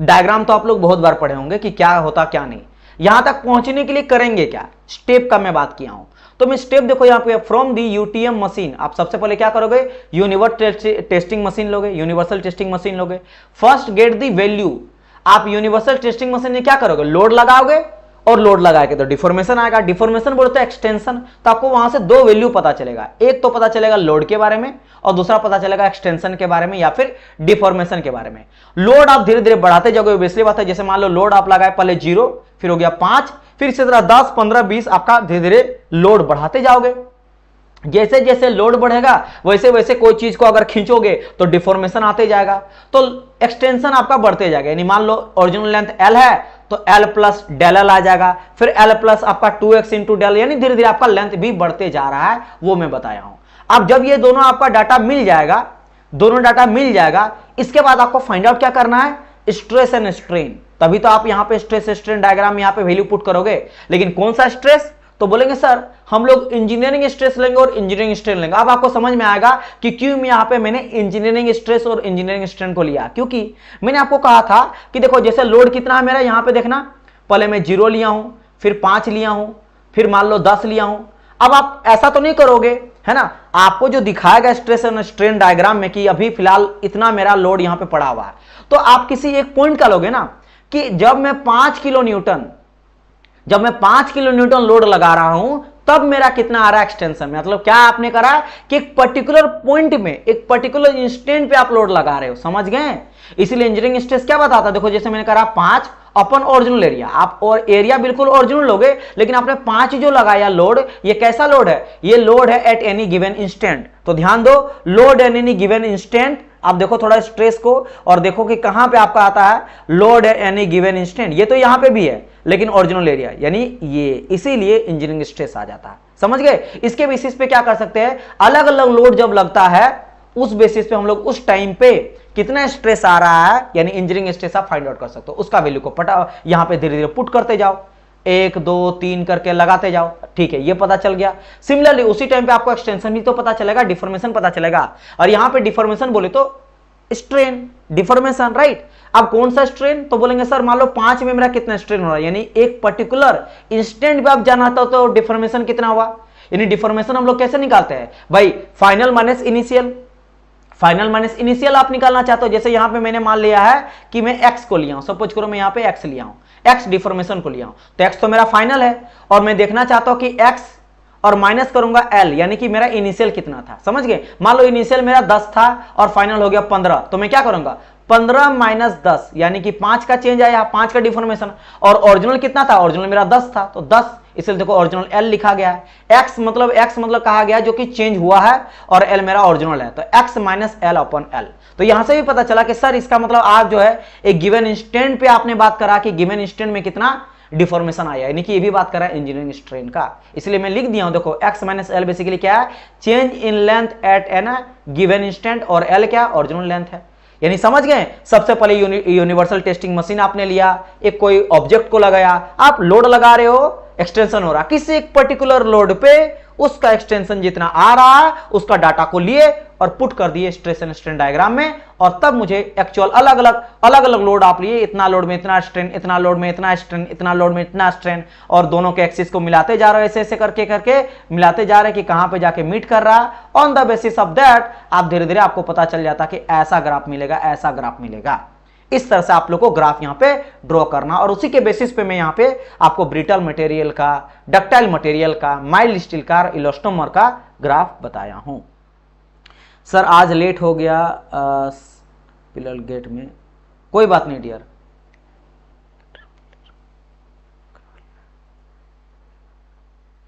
डायग्राम तो आप लोग बहुत बार पढ़े होंगे कि क्या होता क्या नहीं। यहां तक पहुंचने के लिए करेंगे क्या, स्टेप का मैं बात किया हूं। तो मैं स्टेप देखो यहां पे, फ्रॉम दी यूटीएम मशीन, आप सबसे पहले क्या करोगे, यूनिवर्सल टेस्टिंग मशीन लोगे, यूनिवर्सल टेस्टिंग मशीन लोगे। फर्स्ट गेट दी वैल्यू, आप यूनिवर्सल टेस्टिंग मशीन में क्या करोगे, लोड लगाओगे और लोड लगाएंगे तो डिफॉर्मेशन आएगा। डिफॉर्मेशन बोलते हैं एक्सटेंशन, तो आपको वहां से दो वैल्यू पता चलेगा, एक तो पता चलेगा लोड के बारे में और दूसरा पता चलेगा एक्सटेंशन के बारे में या फिर डिफॉर्मेशन के बारे में। लोड आप धीरे धीरे बढ़ाते जाओगे, वैसे बात है, जैसे मान लो लोड आप लगाए पहले 0, फिर हो गया 5, फिर इसी तरह 10, 15, 20 आपका धीरे धीरे लोड बढ़ाते जाओगे। जैसे जैसे लोड बढ़ेगा वैसे वैसे कोई चीज को अगर खींचोगे तो डिफॉर्मेशन आते जाएगा, तो एक्सटेंशन आपका बढ़ते जाएगा। यानी मान लो ओरिजिनल लेंथ L है तो L प्लस डेल L आ जाएगा, फिर L प्लस आपका 2x इंटू डेल, यानी धीरे धीरे आपका लेंथ भी बढ़ते जा रहा है, वो मैं बताया हूं। अब जब ये दोनों आपका डाटा मिल जाएगा, दोनों डाटा मिल जाएगा, इसके बाद आपको फाइंड आउट क्या करना है, स्ट्रेस एंड स्ट्रेन। तभी तो आप यहां पे स्ट्रेस स्ट्रेन डायग्राम में यहां पे वैल्यू पुट करोगे। लेकिन कौन सा स्ट्रेस, तो बोलेंगे सर हम लोग इंजीनियरिंग स्ट्रेस लेंगे और इंजीनियरिंग स्ट्रेन लेंगे। अब आपको समझ में आएगा कि क्यों यहां पे मैंने इंजीनियरिंग स्ट्रेस और इंजीनियरिंग स्ट्रेन को लिया, क्योंकि मैंने आपको कहा था कि देखो जैसे लोड कितना है मेरा, यहां पे देखना, पहले मैं 0 लिया हूं, फिर 5 लिया हूं, फिर मान लो 10 लिया हूं। अब आप ऐसा तो नहीं करोगे, है ना, आपको जो दिखाएगा स्ट्रेस एंड स्ट्रेन डायग्राम में कि अभी फिलहाल इतना मेरा लोड यहां पे पड़ा हुआ है, तो आप किसी एक पॉइंट का लोगे ना, कि जब मैं 5 किलो न्यूटन जब मैं 5 किलो न्यूटन लोड लगा रहा हूं तब मेरा कितना आ रहा है एक्सटेंशन में। मतलब क्या आपने करा कि एक पर्टिकुलर पॉइंट में, एक पर्टिकुलर इंस्टेंट पे आप लोड लगा रहे हो, समझ गए। इसीलिए इंजीनियरिंग स्ट्रेस क्या बताता है, देखो जैसे मैंने करा 5 अपन ओरिजिनल एरिया, आप और एरिया बिल्कुल ओरिजिनल लोगे, लेकिन आपने 5 जो लगाया लोड, ये कैसा लोड है, ये लोड है एट एनी गिवन इंस्टेंट। तो ध्यान दो, load at any given instant. आप देखो थोड़ा स्ट्रेस को और देखो कि कहां पे आपका आता है load at any given instant. ये तो यहां पे भी है लेकिन ओरिजिनल एरिया, यानी ये, इसीलिए इंजीनियरिंग स्ट्रेस आ जाता है, समझ गए। इसके बेसिस पे क्या कर सकते हैं, अलग अलग लोड जब लगता है उस बेसिस पे हम लोग उस टाइम पे कितना स्ट्रेस आ रहा है, यानी इंजीनियरिंग स्ट्रेस आप फाइंड आउट कर सकते हो। उसका वैल्यू को पटा यहां पे धीरे धीरे पुट करते जाओ, 1 2 3 करके लगाते जाओ, ठीक है, ये पता चल गया। सिमिलरली उसी टाइम पे आपको एक्सटेंशन भी तो पता चलेगा, डिफॉर्मेशन पता चलेगा। और यहां पे डिफॉर्मेशन बोले तो स्ट्रेन, डिफॉर्मेशन, राइट। अब कौन सा स्ट्रेन, तो बोलेंगे सर मान लो 5 में मेरा कितना स्ट्रेन हो रहा है, यानी एक पर्टिकुलर इंस्टेंट पे आप जाना था तो डिफॉर्मेशन कितना हुआ। यानी डिफॉर्मेशन हम लोग कैसे निकालते हैं भाई, final minus initial. Final minus initial आप निकालना चाहते हो, जैसे यहां पे मैंने मान लिया है कि मैं x को लिया हूं, सपोज करो मैं यहां पे x लिया हूं, x डिफॉर्मेशन को लिया हूं, तो x तो मेरा फाइनल है और मैं देखना चाहता हूं कि x और माइनस करूंगा l, यानी कि मेरा इनिशियल कितना था, समझ गए। मान लो इनिशियल मेरा 10 था और फाइनल हो गया 15, तो मैं क्या करूंगा 15 माइनस 10, यानी कि 5 का चेंज आया, 5 का डिफॉर्मेशन। और ओरिजिनल कितना था, ओरिजिनल मेरा 10 था, तो 10, इसलिए देखो ओरिजिनल l लिखा गया है। x मतलब कहा गया जो कि चेंज हुआ है और l मेरा ओरिजिनल है, तो x minus L upon L. तो यहां से भी पता चला कि सर इसका मतलब आप जो है एक गिवन इंस्टेंट पे आपने बात करा कि गिवन इंस्टेंट में कितना डिफॉर्मेशन आया, यानी कि ये भी बात करा इंजीनियरिंग स्ट्रेन का। इसलिए मैं लिख दिया हूं, देखो x माइनस एल बेसिकली क्या है, change in length at an given instant, और l क्या ओरिजिनल लेंथ है। यानी समझ गए, सबसे पहले यूनिवर्सल टेस्टिंग मशीन आपने लिया, एक कोई ऑब्जेक्ट को लगाया, आप लोड लगा रहे हो, एक्सटेंशन हो रहा किसी एक पर्टिकुलर लोड पे, उसका एक्सटेंशन जितना आ रहा है उसका डाटा को लिए और पुट कर दिए स्ट्रेस एंड स्ट्रेन डायग्राम में, और तब मुझे एक्चुअल अलग अलग लोड आप लिए, इतना लोड में इतना स्ट्रेन, इतना लोड में इतना स्ट्रेन, इतना लोड में इतना स्ट्रेन, और दोनों के एक्सिस को मिलाते जा रहे हो, ऐसे ऐसे करके मिलाते जा रहे हैं कि कहां पे जाके मीट कर रहा है। On the basis of that आप धीरे धीरे आपको पता चल जाता कि ऐसा ग्राफ मिलेगा, ऐसा ग्राफ मिलेगा। इस तरह से आप लोग को ग्राफ यहां पे ड्रॉ करना, और उसी के बेसिस पे मैं यहां पे आपको ब्रिटल मटेरियल का, डक्टाइल मटेरियल का, माइल्ड स्टील का, इलास्टोमर का ग्राफ बताया हूं। सर आज लेट हो गया पिलर गेट में, कोई बात नहीं डियर,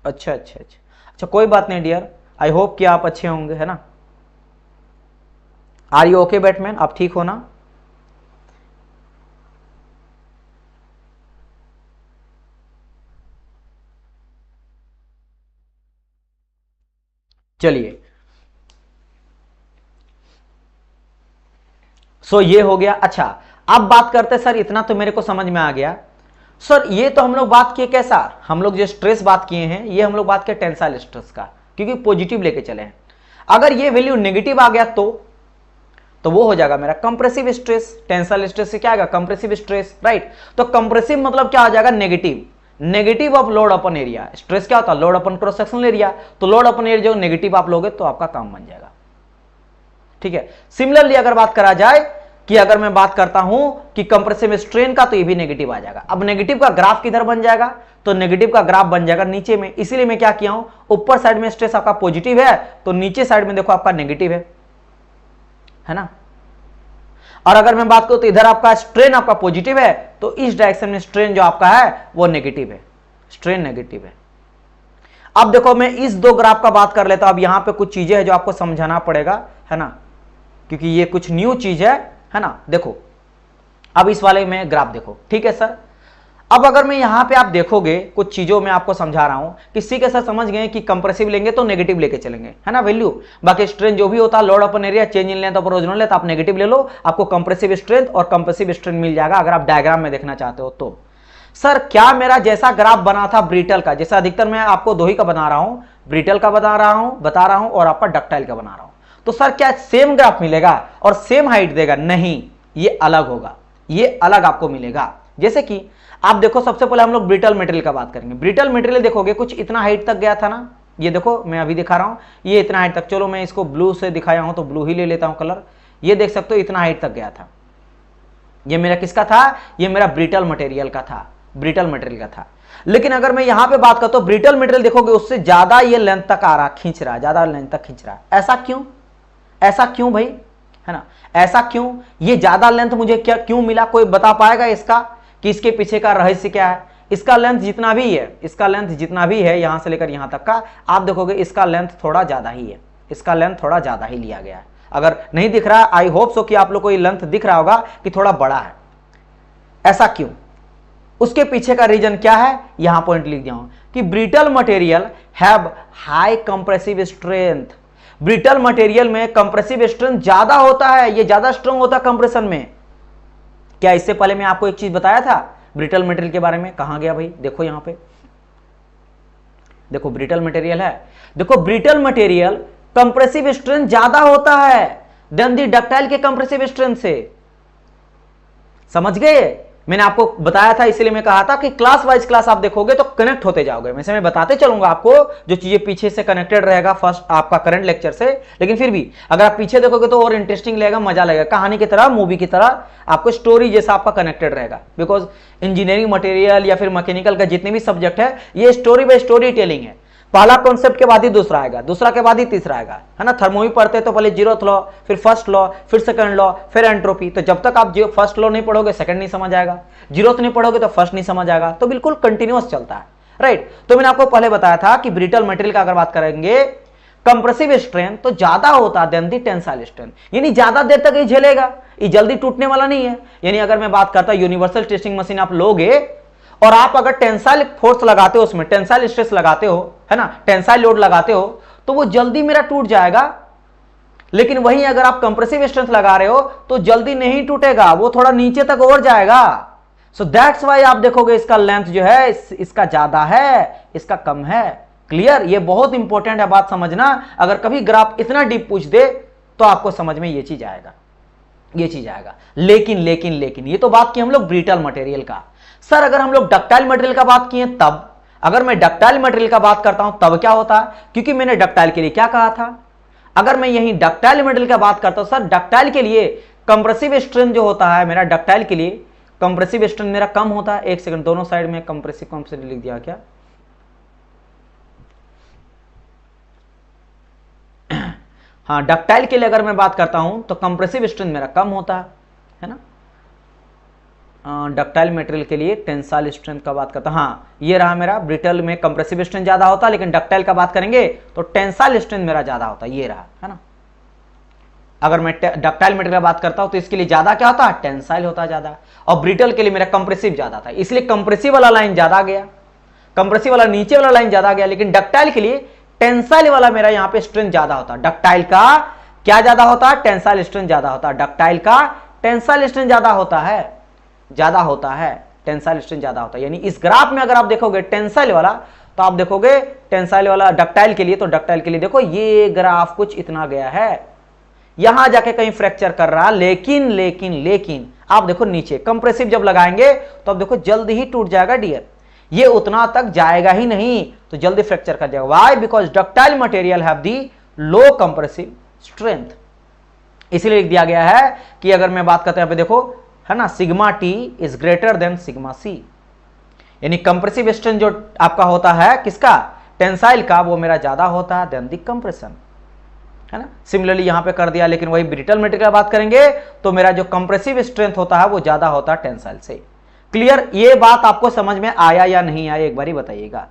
अच्छा कोई बात नहीं डियर, आई होप कि आप अच्छे होंगे, है ना। आर यू ओके बैटमैन, आप ठीक हो ना। चलिए सो ये हो गया। अच्छा अब बात करते हैं, सर इतना तो मेरे को समझ में आ गया। सर ये तो हम लोग बात किए कैसा, हम लोग जो स्ट्रेस बात किए हैं ये हम लोग बात किए टेंसाइल स्ट्रेस का, क्योंकि पॉजिटिव लेके चले हैं। अगर ये वैल्यू नेगेटिव आ गया तो वो हो जाएगा मेरा कंप्रेसिव स्ट्रेस। टेंसाइल स्ट्रेस से क्या आएगा, कंप्रेसिव स्ट्रेस, राइट। तो कंप्रेसिव मतलब क्या हो जाएगा, negative of load upon area. Stress क्या होता है, लोड अपन क्रॉस सेक्शनल एरिया, तो लोड अपन एरिया जो नेगेटिव आप लोगे तो आपका काम बन जाएगा, ठीक है। सिमिलरली अगर बात करा जाए कि अगर मैं बात करता हूं कि कंप्रेसिव स्ट्रेन का, तो ये भी नेगेटिव आ जाएगा। अब नेगेटिव का ग्राफ किधर बन जाएगा, तो नेगेटिव का ग्राफ बन जाएगा नीचे में। इसीलिए मैं क्या किया हूं, ऊपर साइड में स्ट्रेस आपका पॉजिटिव है तो नीचे साइड में देखो आपका नेगेटिव है ना। और अगर मैं बात करूं तो इधर आपका स्ट्रेन आपका पॉजिटिव है, तो इस डायरेक्शन में स्ट्रेन जो आपका है वो नेगेटिव है, स्ट्रेन नेगेटिव है। अब देखो मैं इस दो ग्राफ का बात कर लेता हूं। अब यहां पे कुछ चीजें हैं जो आपको समझाना पड़ेगा, है ना, क्योंकि ये कुछ न्यू चीज है ना। देखो अब इस वाले में ग्राफ देखो, ठीक है सर। अब अगर मैं यहां पे आप देखोगे कुछ चीजों में आपको समझा रहा हूं, किसी के साथ समझ गए कि कंप्रेसिव लेंगे तो नेगेटिव लेके चलेंगे, है ना वैल्यू। बाकी स्ट्रेन जो भी होता है, load upon area, change in length upon original length, आप नेगेटिव ले लो, आपको कंप्रेसिव स्ट्रेंथ और कंप्रेसिव स्ट्रेन मिल जाएगा अगर आप डायग्राम में देखना चाहते हो तो। सर क्या मेरा जैसा ग्राफ बना था ब्रिटल का, जैसा अधिकतर मैं आपको दो ही का बना रहा हूं, ब्रिटल का बता रहा हूं और आपका डक्टाइल का बना रहा हूं, तो सर क्या सेम ग्राफ मिलेगा और सेम हाइट देगा, नहीं, ये अलग होगा, ये अलग आपको मिलेगा। जैसे कि आप देखो सबसे पहले हम लोग ब्रिटल मटेरियल का बात करेंगे। ब्रिटल मटेरियल देखोगे कुछ इतना हाइट तक गया था ना, ये देखो मैं अभी दिखा रहा हूं, ये इतना हाइट तक, चलो मैं इसको ब्लू से दिखाया हूं तो ब्लू ही ले लेता हूं कलर। ये देख सकते हो इतना हाइट तक गया था, ये मेरा किसका था, ये मेरा ब्रिटल मटेरियल का था। ब्रिटल मटेरियल का था। लेकिन अगर मैं यहां पे बात करता हूं ब्रिटल मटेरियल देखोगे उससे ज्यादा ये लेंथ तक आ रहा, खींच रहा है, ज्यादा लेंथ तक खींच रहा है। ऐसा क्यों? ऐसा क्यों भाई, है ना, ऐसा क्यों? ये ज्यादा लेंथ मुझे क्या क्यों मिला? कोई बता पाएगा इसका कि इसके पीछे का रहस्य क्या है? इसका लेंथ जितना भी है, इसका लेंथ जितना भी है यहां से लेकर यहां तक का, आप देखोगे इसका लेंथ थोड़ा ज्यादा ही है, इसका लेंथ थोड़ा ज्यादा ही लिया गया है। अगर नहीं दिख रहा, आई होप सो कि आप लोग को ये लेंथ दिख रहा होगा कि थोड़ा बड़ा है। ऐसा क्यों? उसके पीछे का रीजन क्या है? यहां पॉइंट लिख दिया हूं कि brittle material have high compressive strength. Brittle material में कंप्रेसिव स्ट्रेंथ ज्यादा होता है, ये ज्यादा स्ट्रांग होता है कंप्रेशन में। क्या इससे पहले मैं आपको एक चीज बताया था ब्रिटल मटेरियल के बारे में? कहां गया भाई? देखो यहां पे, देखो ब्रिटल मटेरियल है, देखो ब्रिटल मटेरियल कंप्रेसिव स्ट्रेंथ ज्यादा होता है देन दी डक्टाइल के कंप्रेसिव स्ट्रेंथ से। समझ गए? मैंने आपको बताया था, इसलिए मैं कहा था कि क्लास वाइज क्लास आप देखोगे तो कनेक्ट होते जाओगे। वैसे मैं बताते चलूंगा आपको जो चीजें पीछे से कनेक्टेड रहेगा फर्स्ट आपका करंट लेक्चर से, लेकिन फिर भी अगर आप पीछे देखोगे तो और इंटरेस्टिंग लगेगा, मजा लगेगा, कहानी की तरह, मूवी की तरह, आपको स्टोरी जैसा आपका कनेक्टेड रहेगा। बिकॉज इंजीनियरिंग मटेरियल या फिर मैकेनिकल का जितने भी सब्जेक्ट है ये स्टोरी बाय स्टोरी टेलिंग है। पहला कॉन्सेप्ट के बाद ही दूसरा आएगा, दूसरा के बाद ही तीसरा आएगा, है ना। थर्मो भी पढ़ते तो पहले जीरोथ लॉ, फिर फर्स्ट लॉ, फिर सेकंड लॉ, फिर एंट्रोपी। तो जब तक आप फर्स्ट लॉ नहीं पढ़ोगे सेकंड नहीं समझ आएगा, जीरोथ नहीं पढ़ोगे तो फर्स्ट नहीं समझ आएगा। तो बिल्कुल कंटिन्यूअस चलता है, राइट। तो मैंने आपको पहले बताया था कि ब्रिटल मटेरियल का अगर बात करेंगे कंप्रेसिव स्ट्रेंथ तो ज्यादा होता देन दी टेंसाइल स्ट्रेंथ, यानी ज्यादा देर तक ये झेलेगा, ये जल्दी टूटने वाला नहीं है। यानी अगर मैं बात करता यूनिवर्सल टेस्टिंग मशीन आप लोगे और आप अगर टेंसाइल फोर्स लगाते हो, उसमें टेंसाइल स्ट्रेस लगाते हो, है ना, टेंसाइल लोड लगाते हो, तो वो जल्दी मेरा टूट जाएगा। लेकिन वहीं अगर आप कंप्रेसिव स्ट्रेंथ लगा रहे हो तो जल्दी नहीं टूटेगा, वो थोड़ा नीचे तक और जाएगा। सो दैट्स वाई आप देखोगे इसका लेंथ जो है इसका ज्यादा है, इसका कम है। क्लियर? ये बहुत इंपॉर्टेंट है बात समझना। अगर कभी ग्राफ इतना डीप पूछ दे तो आपको समझ में ये चीज आएगा, ये चीज आएगा। लेकिन लेकिन लेकिन ये तो बात की हम लोग ब्रिटल मटेरियल का। सर अगर हम लोग डक्टाइल मटेरियल का बात किए तब, अगर मैं डक्टाइल मटेरियल का बात करता हूं तब क्या होता है? क्योंकि मैंने डक्टाइल के लिए क्या कहा था, अगर मैं यही डक्टाइल मटेरियल का बात करता हूं, सर डक्टाइल के लिए कंप्रेसिव स्ट्रेंथ जो होता है मेरा, डक्टाइल के लिए कंप्रेसिव स्ट्रेंथ मेरा कम होता है। एक सेकंड, दोनों साइड में कंप्रेसिव लिख दिया क्या? हाँ, डक्टाइल के लिए अगर मैं बात करता हूं तो कंप्रेसिव स्ट्रेंथ मेरा कम होता है ना। डक्टाइल मटेरियल के लिए टेंसाइल स्ट्रेंथ का बात करता हूं, हाँ ये रहा मेरा, ब्रिटल में कंप्रेसिव स्ट्रेंथ ज्यादा होता है, लेकिन डक्टाइल का बात करेंगे तो टेंसाइल स्ट्रेंथ मेरा ज्यादा होता है, ये रहा, है ना। अगर मैं डक्टाइल मटेरियल का बात करता हूं तो इसके लिए ज्यादा क्या होता है? टेंसाइल होता है ज्यादा, और ब्रिटल के लिए मेरा कंप्रेसिव ज्यादा था, इसलिए कंप्रेसिव वाला लाइन ज्यादा गया, कंप्रेसिव वाला नीचे वाला लाइन ज्यादा गया। लेकिन डक्टाइल के लिए टेंसाइल वाला मेरा यहां पे स्ट्रेंथ ज्यादा होता है। डक्टाइल का क्या ज्यादा होता है? टेंसाइल स्ट्रेंथ ज्यादा होता है। डक्टाइल का टेंसाइल स्ट्रेंथ ज्यादा होता है, ज्यादा होता है, टेंसाइल स्ट्रेंथ ज्यादा होता है। यानी इस ग्राफ में अगर आप देखोगे टेंसाइल वाला तो आप देखोगे टेंसाइल वाला डक्टाइल के लिए, तो डक्टाइल के लिए देखो ये ग्राफ कुछ इतना गया है, यहां जाके कहीं फ्रैक्चर कर रहा। लेकिन लेकिन लेकिन आप देखो नीचे कंप्रेसिव जब लगाएंगे तो आप देखो जल्दी ही टूट जाएगा डियर, ये उतना तक जाएगा ही नहीं, तो जल्दी फ्रैक्चर कर जाएगा। Why? Because ductile material have the low compressive strength. इसलिए लिख दिया गया है कि अगर मैं बात करता हूं, यहां पे देखो है ना, sigma T is greater than sigma C, यानी कंप्रेसिव स्ट्रेंथ जो आपका होता है किसका? टेंसाइल का, वो मेरा ज्यादा होता है देन दी कंप्रेशन, है ना। सिमिलरली यहां पे कर दिया। लेकिन वही ब्रिटल मटेरियल की बात करेंगे तो मेरा जो कंप्रेसिव स्ट्रेंथ होता है वो ज्यादा होता है टेंसाइल से। क्लियर? ये बात आपको समझ में आया या नहीं आया एक बार ही बताइएगा।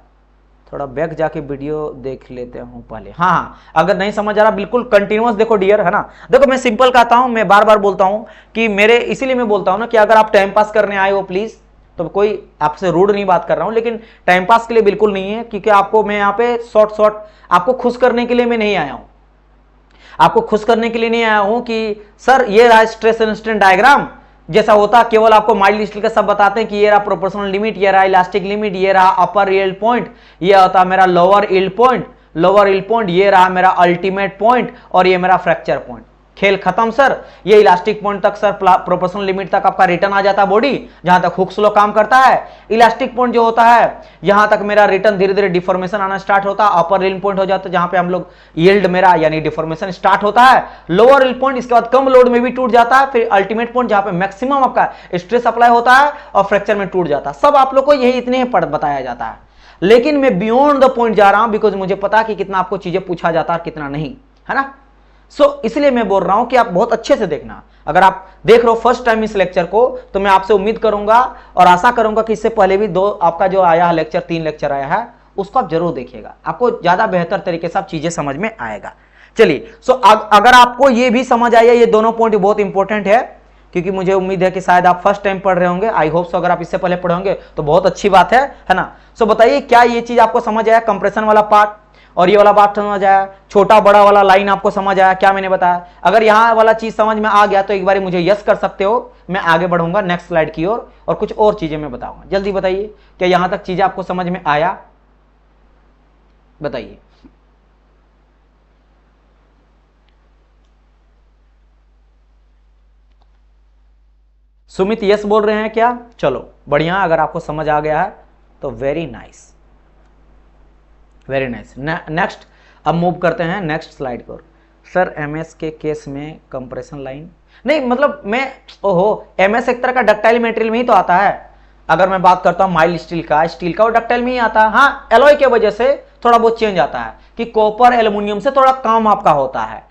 थोड़ा बैक जाके वीडियो देख लेते हूं पहले। हाँ, अगर नहीं समझ आ रहा बिल्कुल कंटिन्यूअस देखो डियर, है ना। देखो मैं सिंपल कहता हूं, मैं बार बार बोलता हूं कि मेरे, इसीलिए मैं बोलता हूं ना कि अगर आप टाइम पास करने आए हो प्लीज, तो कोई आपसे रूड नहीं बात कर रहा हूं, लेकिन टाइम पास के लिए बिल्कुल नहीं है, क्योंकि आपको मैं यहाँ पे शॉर्ट आपको खुश करने के लिए मैं नहीं आया हूं, आपको खुश करने के लिए नहीं आया हूं कि सर ये रहा स्ट्रेस एंड स्ट्रेन डायग्राम जैसा होता, केवल आपको माइल्ड स्टील का सब बताते हैं कि ये रहा प्रोपोर्शनल लिमिट, ये रहा इलास्टिक लिमिट, ये रहा अपर यील्ड पॉइंट, ये होता मेरा लोअर यील्ड पॉइंट, ये रहा मेरा अल्टीमेट पॉइंट, और ये मेरा फ्रैक्चर पॉइंट। खेल खत्म सर, ये इलास्टिक पॉइंट तक सर, प्रोपोर्शनल लिमिट तक आपका रिटर्न आ जाता है बॉडी, जहां तक हुक स्लो काम करता है। इलास्टिक पॉइंट जो होता है यहां तक मेरा रिटर्न धीरे धीरे डिफॉर्मेशन आना स्टार्ट होता है। अपर रिल पॉइंट हो जाता है जहां पे हम लोग यील्ड मेरा यानी डिफॉर्मेशन स्टार्ट होता है। लोअर रिल पॉइंट इसके बाद कम लोड में भी टूट जाता है। फिर अल्टीमेट पॉइंट जहां पे मैक्सिमम आपका स्ट्रेस अप्लाई होता है और फ्रैक्चर में टूट जाता है। सब आप लोग को यही इतने बताया जाता है, लेकिन मैं बियॉन्ड द पॉइंट जा रहा हूं बिकॉज मुझे पता कि कितना आपको चीजें पूछा जाता है कितना नहीं, है ना। इसलिए मैं बोल रहा हूं कि आप बहुत अच्छे से देखना। अगर आप देख रहे हो फर्स्ट टाइम इस लेक्चर को, तो मैं आपसे उम्मीद करूंगा और आशा करूंगा कि इससे पहले भी आपका जो आया है लेक्चर, 3 लेक्चर आया है, उसको आप जरूर देखिएगा, आपको ज्यादा बेहतर तरीके से आप चीजें समझ में आएगा। चलिए, अगर आपको ये भी समझ आया, ये दोनों पॉइंट बहुत इंपॉर्टेंट है, क्योंकि मुझे उम्मीद है कि शायद आप फर्स्ट टाइम पढ़ रहे होंगे। आई होप सो, अगर आप इससे पहले पढ़े होंगे तो बहुत अच्छी बात है ना। बताइए क्या ये चीज आपको समझ आया, कंप्रेशन वाला पार्ट और ये वाला पार्ट समझ आया, छोटा बड़ा वाला लाइन आपको समझ आया क्या मैंने बताया। अगर यहां वाला चीज समझ में आ गया तो एक बार मुझे यस कर सकते हो, मैं आगे बढ़ूंगा नेक्स्ट स्लाइड की ओर और कुछ और चीजें मैं बताऊंगा। जल्दी बताइए, क्या यहां तक चीजें आपको समझ में आया, बताइए। सुमित यस बोल रहे हैं क्या? चलो बढ़िया, अगर आपको समझ आ गया है तो very nice, very nice. Next, अब मूव करते हैं नेक्स्ट स्लाइड पर। सर एमएस के केस में कंप्रेशन लाइन नहीं, मतलब मैं एमएस एक तरह का डक्टाइल मटेरियल में ही तो आता है। अगर मैं बात करता हूं माइल्ड स्टील का वो डक्टाइल में ही आता है। हाँ, एलॉय के वजह से थोड़ा बहुत चेंज आता है कि कॉपर एल्युमिनियम से थोड़ा काम आपका होता है।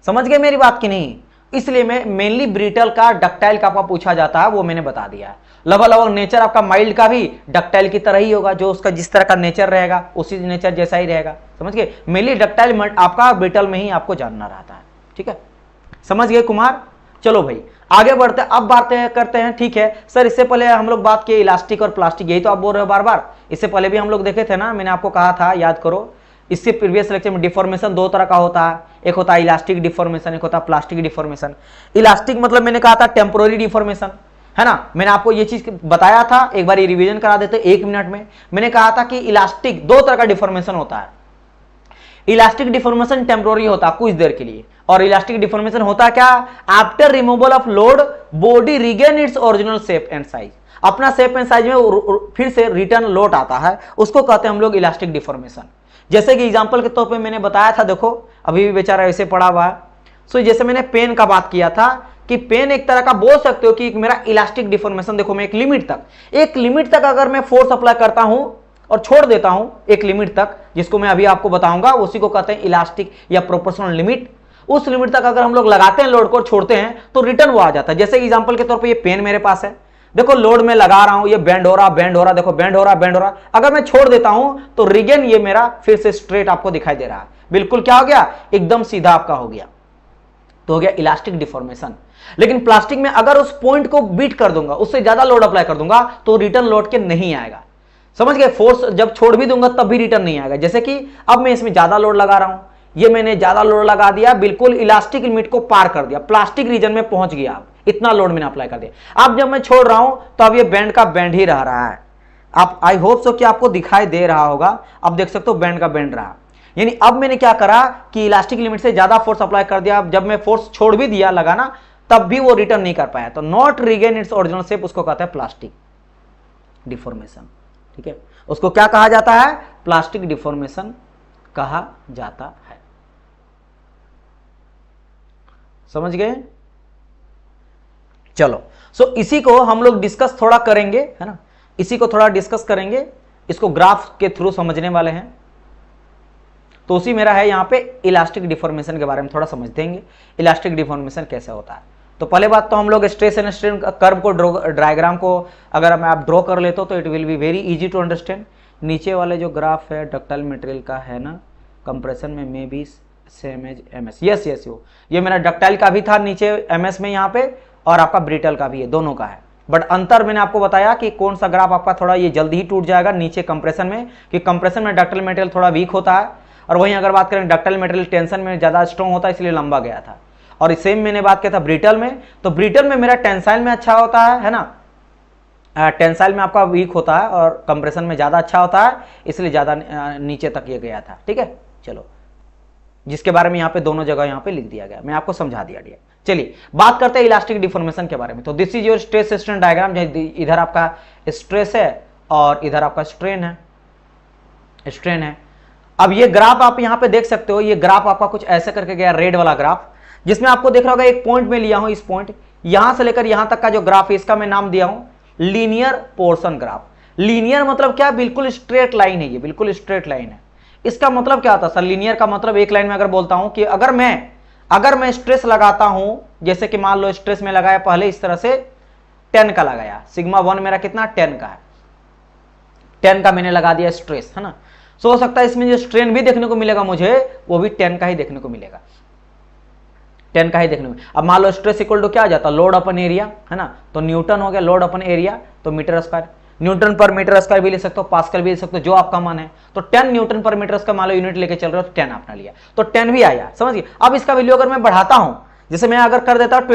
समझ गए मेरी बात की नहीं? इसलिए मैं मेनली ब्रिटल का, डक्टाइल का आपका पूछा जाता है, वो मैंने बता दिया। लगभग नेचर आपका माइल्ड का भी डक्टाइल की तरह ही होगा, जो उसका जिस तरह का नेचर रहेगा उसी नेचर जैसा ही रहेगा। समझ गए? मेनली डक्टाइल आपका ब्रिटल में ही आपको जानना रहता है। ठीक है, समझ गए कुमार? चलो भाई आगे बढ़ते हैं। अब बातें करते हैं, ठीक है सर। इससे पहले हम लोग बात किए इलास्टिक और प्लास्टिक, यही तो आप बोल रहे हो बार बार। इससे पहले भी हम लोग देखे थे ना, मैंने आपको कहा था, याद करो। इससे प्रीवियस लेक्चर में डिफॉर्मेशन 2 तरह का होता है, एक होता है इलास्टिक डिफॉर्मेशन, एक होता है प्लास्टिक डिफॉर्मेशन। इलास्टिक मतलब मैंने कहा था टेम्पोररी डिफॉर्मेशन, है ना। मैंने आपको ये चीज बताया था, एक बार ये रिवीजन करा देते 1 मिनट में। मैंने कहा था कि इलास्टिक 2 तरह का डिफॉर्मेशन होता है। इलास्टिक डिफॉर्मेशन टेम्पोररी होता है कुछ देर के लिए, और इलास्टिक डिफॉर्मेशन होता है क्या, after removal of load body regain its original shape and size. अपना शेप एंड साइज में फिर से रिटर्न लौट आता है, उसको कहते हैं हम लोग इलास्टिक डिफॉर्मेशन। जैसे कि एग्जांपल के तौर पे मैंने बताया था, देखो अभी भी बेचारा ऐसे पड़ा हुआ है। जैसे मैंने पेन का बात किया था कि पेन एक तरह का बोल सकते हो कि मेरा इलास्टिक डिफॉर्मेशन, देखो मैं एक लिमिट तक अगर मैं फोर्स अप्लाई करता हूं और छोड़ देता हूं एक लिमिट तक, जिसको मैं अभी आपको बताऊंगा, उसी को कहते हैं इलास्टिक या प्रोपोर्शनल लिमिट। उस लिमिट तक अगर हम लोग लगाते हैं लोड को, छोड़ते हैं तो रिटर्न वो आ जाता है। जैसे एग्जांपल के तौर पे ये पेन मेरे पास है, देखो लोड में लगा रहा हूं, ये बेंड हो रहा, देखो बेंड हो रहा। अगर मैं छोड़ देता हूं तो रिगेन ये मेरा फिर से स्ट्रेट आपको दिखाई दे रहा है, बिल्कुल क्या हो गया, एकदम सीधा आपका हो गया, तो हो गया इलास्टिक डिफॉर्मेशन। लेकिन प्लास्टिक में अगर उस पॉइंट को बीट कर दूंगा, उससे ज्यादा लोड अप्लाई कर दूंगा, तो रिटर्न लौट के नहीं आएगा। समझ गए? फोर्स जब छोड़ भी दूंगा तब भी रिटर्न नहीं आएगा। जैसे कि अब मैं इसमें ज्यादा लोड लगा रहा हूं, ये मैंने ज्यादा लोड लगा दिया, बिल्कुल इलास्टिक लिमिट को पार कर दिया, प्लास्टिक रीजन में पहुंच गया, आप इतना लोड मैंने अप्लाई कर दिया। अब जब मैं छोड़ रहा हूं तो अब ये बैंड का बैंड ही रह रहा है। आप आई होप सो कि आपको दिखाई दे रहा होगा, अब देख सकते हो बैंड का बैंड रहा। यानी अब मैंने क्या करा कि इलास्टिक लिमिट से ज्यादा फोर्स अप्लाई कर दिया, जब मैं फोर्स छोड़ भी दिया लगाना, तब भी वो रिटर्न नहीं कर पाया, तो not regain its original shape, उसको कहते हैं प्लास्टिक डिफॉर्मेशन। ठीक है, उसको क्या कहा जाता है, प्लास्टिक डिफॉर्मेशन कहा जाता है। समझ गए? चलो, इसी को हम लोग डिस्कस थोड़ा करेंगे, है ना, इसी को थोड़ा डिस्कस करेंगे, इसको ग्राफ के थ्रू समझने वाले हैं। तो उसी मेरा है यहाँ पे इलास्टिक डिफॉर्मेशन के बारे में थोड़ा समझ देंगे, इलास्टिक डिफॉर्मेशन कैसे होता है। तो पहले बात तो हम लोग स्ट्रेस एंड स्ट्रेन कर्व को डायग्राम को अगर मैं आप ड्रॉ कर लेते हो तो it will be very easy to understand. नीचे वाले जो ग्राफ है डक्टाइल मटेरियल का है ना, कंप्रेशन में may be same as MS, yes ये मेरा डक्टाइल का भी था नीचे एमएस में यहाँ पे, और आपका ब्रिटल का भी है, दोनों का है। बट अंतर मैंने आपको बताया कि कौन सा ग्राफ आपका थोड़ा ये जल्दी ही टूट जाएगा नीचे कंप्रेशन में, कि कंप्रेशन में डक्टाइल मटेरियल थोड़ा वीक होता है, और वहीं अगर बात करें डक्टाइल मटेरियल टेंशन में ज्यादा स्ट्रॉन्ग होता है, इसलिए लंबा गया था। और सेम मैंने बात किया था ब्रिटल में, तो ब्रिटल में मेरा टेंसाइल में अच्छा होता है ना, टेंसाइल में आपका वीक होता है और कंप्रेशन में ज्यादा अच्छा होता है, इसलिए ज्यादा नीचे तक ये गया था। ठीक है, चलो जिसके बारे में यहाँ पे दोनों जगह यहाँ पे लिख दिया गया, मैं आपको समझा दिया गया। चलिए बात करते हैं इलास्टिक डिफॉर्मेशन के बारे में। तो this is your stress strain diagram, इधर आपका स्ट्रेस है और इधर आपका स्ट्रेन है। अब ये ग्राफ आप यहाँ पे देख सकते हो, ये ग्राफ आपका कुछ ऐसे करके गया, रेड वाला ग्राफ, जिसमें आपको देख रहा होगा एक पॉइंट में लिया हूं, इस पॉइंट यहां से लेकर यहां तक का जो ग्राफ है इसका मैं नाम दिया हूं लीनियर पोर्शन ग्राफ। लीनियर मतलब क्या, बिल्कुल स्ट्रेट लाइन है, ये बिल्कुल स्ट्रेट लाइन है। इसका मतलब क्या होता है सर? लीनियर का मतलब एक लाइन में अगर बोलता हूं कि अगर मैं स्ट्रेस लगाता हूं, जैसे कि मान लो स्ट्रेस में लगाया पहले इस तरह से 10 का लगाया, सिग्मा 1 मेरा कितना 10 का है, 10 का मैंने लगा दिया स्ट्रेस, है ना। सो हो सकता है इसमें जो स्ट्रेन भी देखने को मिलेगा मुझे वो भी 10 का ही देखने को मिलेगा, 10 का ही देखने को। अब मान लो स्ट्रेस इक्वल टू क्या आ जाता, लोड अपन एरिया, है ना। तो न्यूटन हो गया, लोड अपन एरिया तो मीटर स्क्वायर, न्यूटन पर मीटर स्क्वायर भी ले सकते हो, पास्कल भी ले सकते हो, जो आपका मन है। तो 10 न्यूटन पर मीटर स्क्वायर मान लो यूनिट लेके चल रहे हो तो 10 आपने लिया, तो 10 भी आया, समझिए। अब इसका वैल्यू अगर मैं बढ़ाता हूं, जैसे मैं अगर कर देता हूं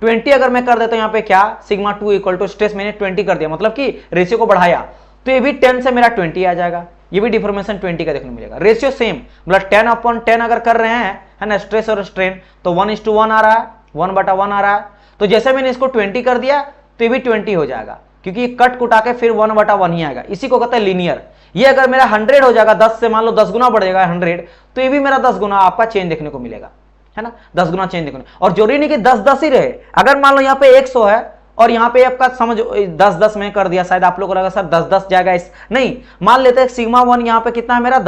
20 अगर मैं कर देता हूं यहाँ पे क्या, सिग्मा 2 इक्वल टू स्ट्रेस मैंने 20 कर दिया, मतलब कि रेशियो को बढ़ाया, तो ये भी 10 से मेरा 20 आ जाएगा, ये भी डिफॉर्मेशन 20 का देखने को मिलेगा। रेशियो सेम, मतलब 10/10 अगर कर रहे हैं, है ना, स्ट्रेस और स्ट्रेन, तो 1:1 आ रहा है, 1/1 आ रहा है। तो जैसे मैंने इसको 20 कर दिया तो ये भी 20 हो जाएगा, क्योंकि ये कट कुटा के फिर 1/1 ही आएगा। इसी को कहते हैं लीनियर। ये अगर मेरा 100 हो जाएगा, 10 से मान लो 10 गुना बढ़ जाएगा 100, तो ये भी मेरा 10 गुना आपका चेंज देखने को मिलेगा, है ना, 10 गुना चेंज देखने को। और जरूरी नहीं कि 10-10 ही रहे, अगर मान लो यहाँ पे 100 है और यहाँ पे आपका समझ 10-10 में कर दिया, शायद आप लोगों को लगा सर 10-10 जाएगा, इस नहीं, मान लेते हैं सिग्मा 1 यहाँ पे कितना है मेरा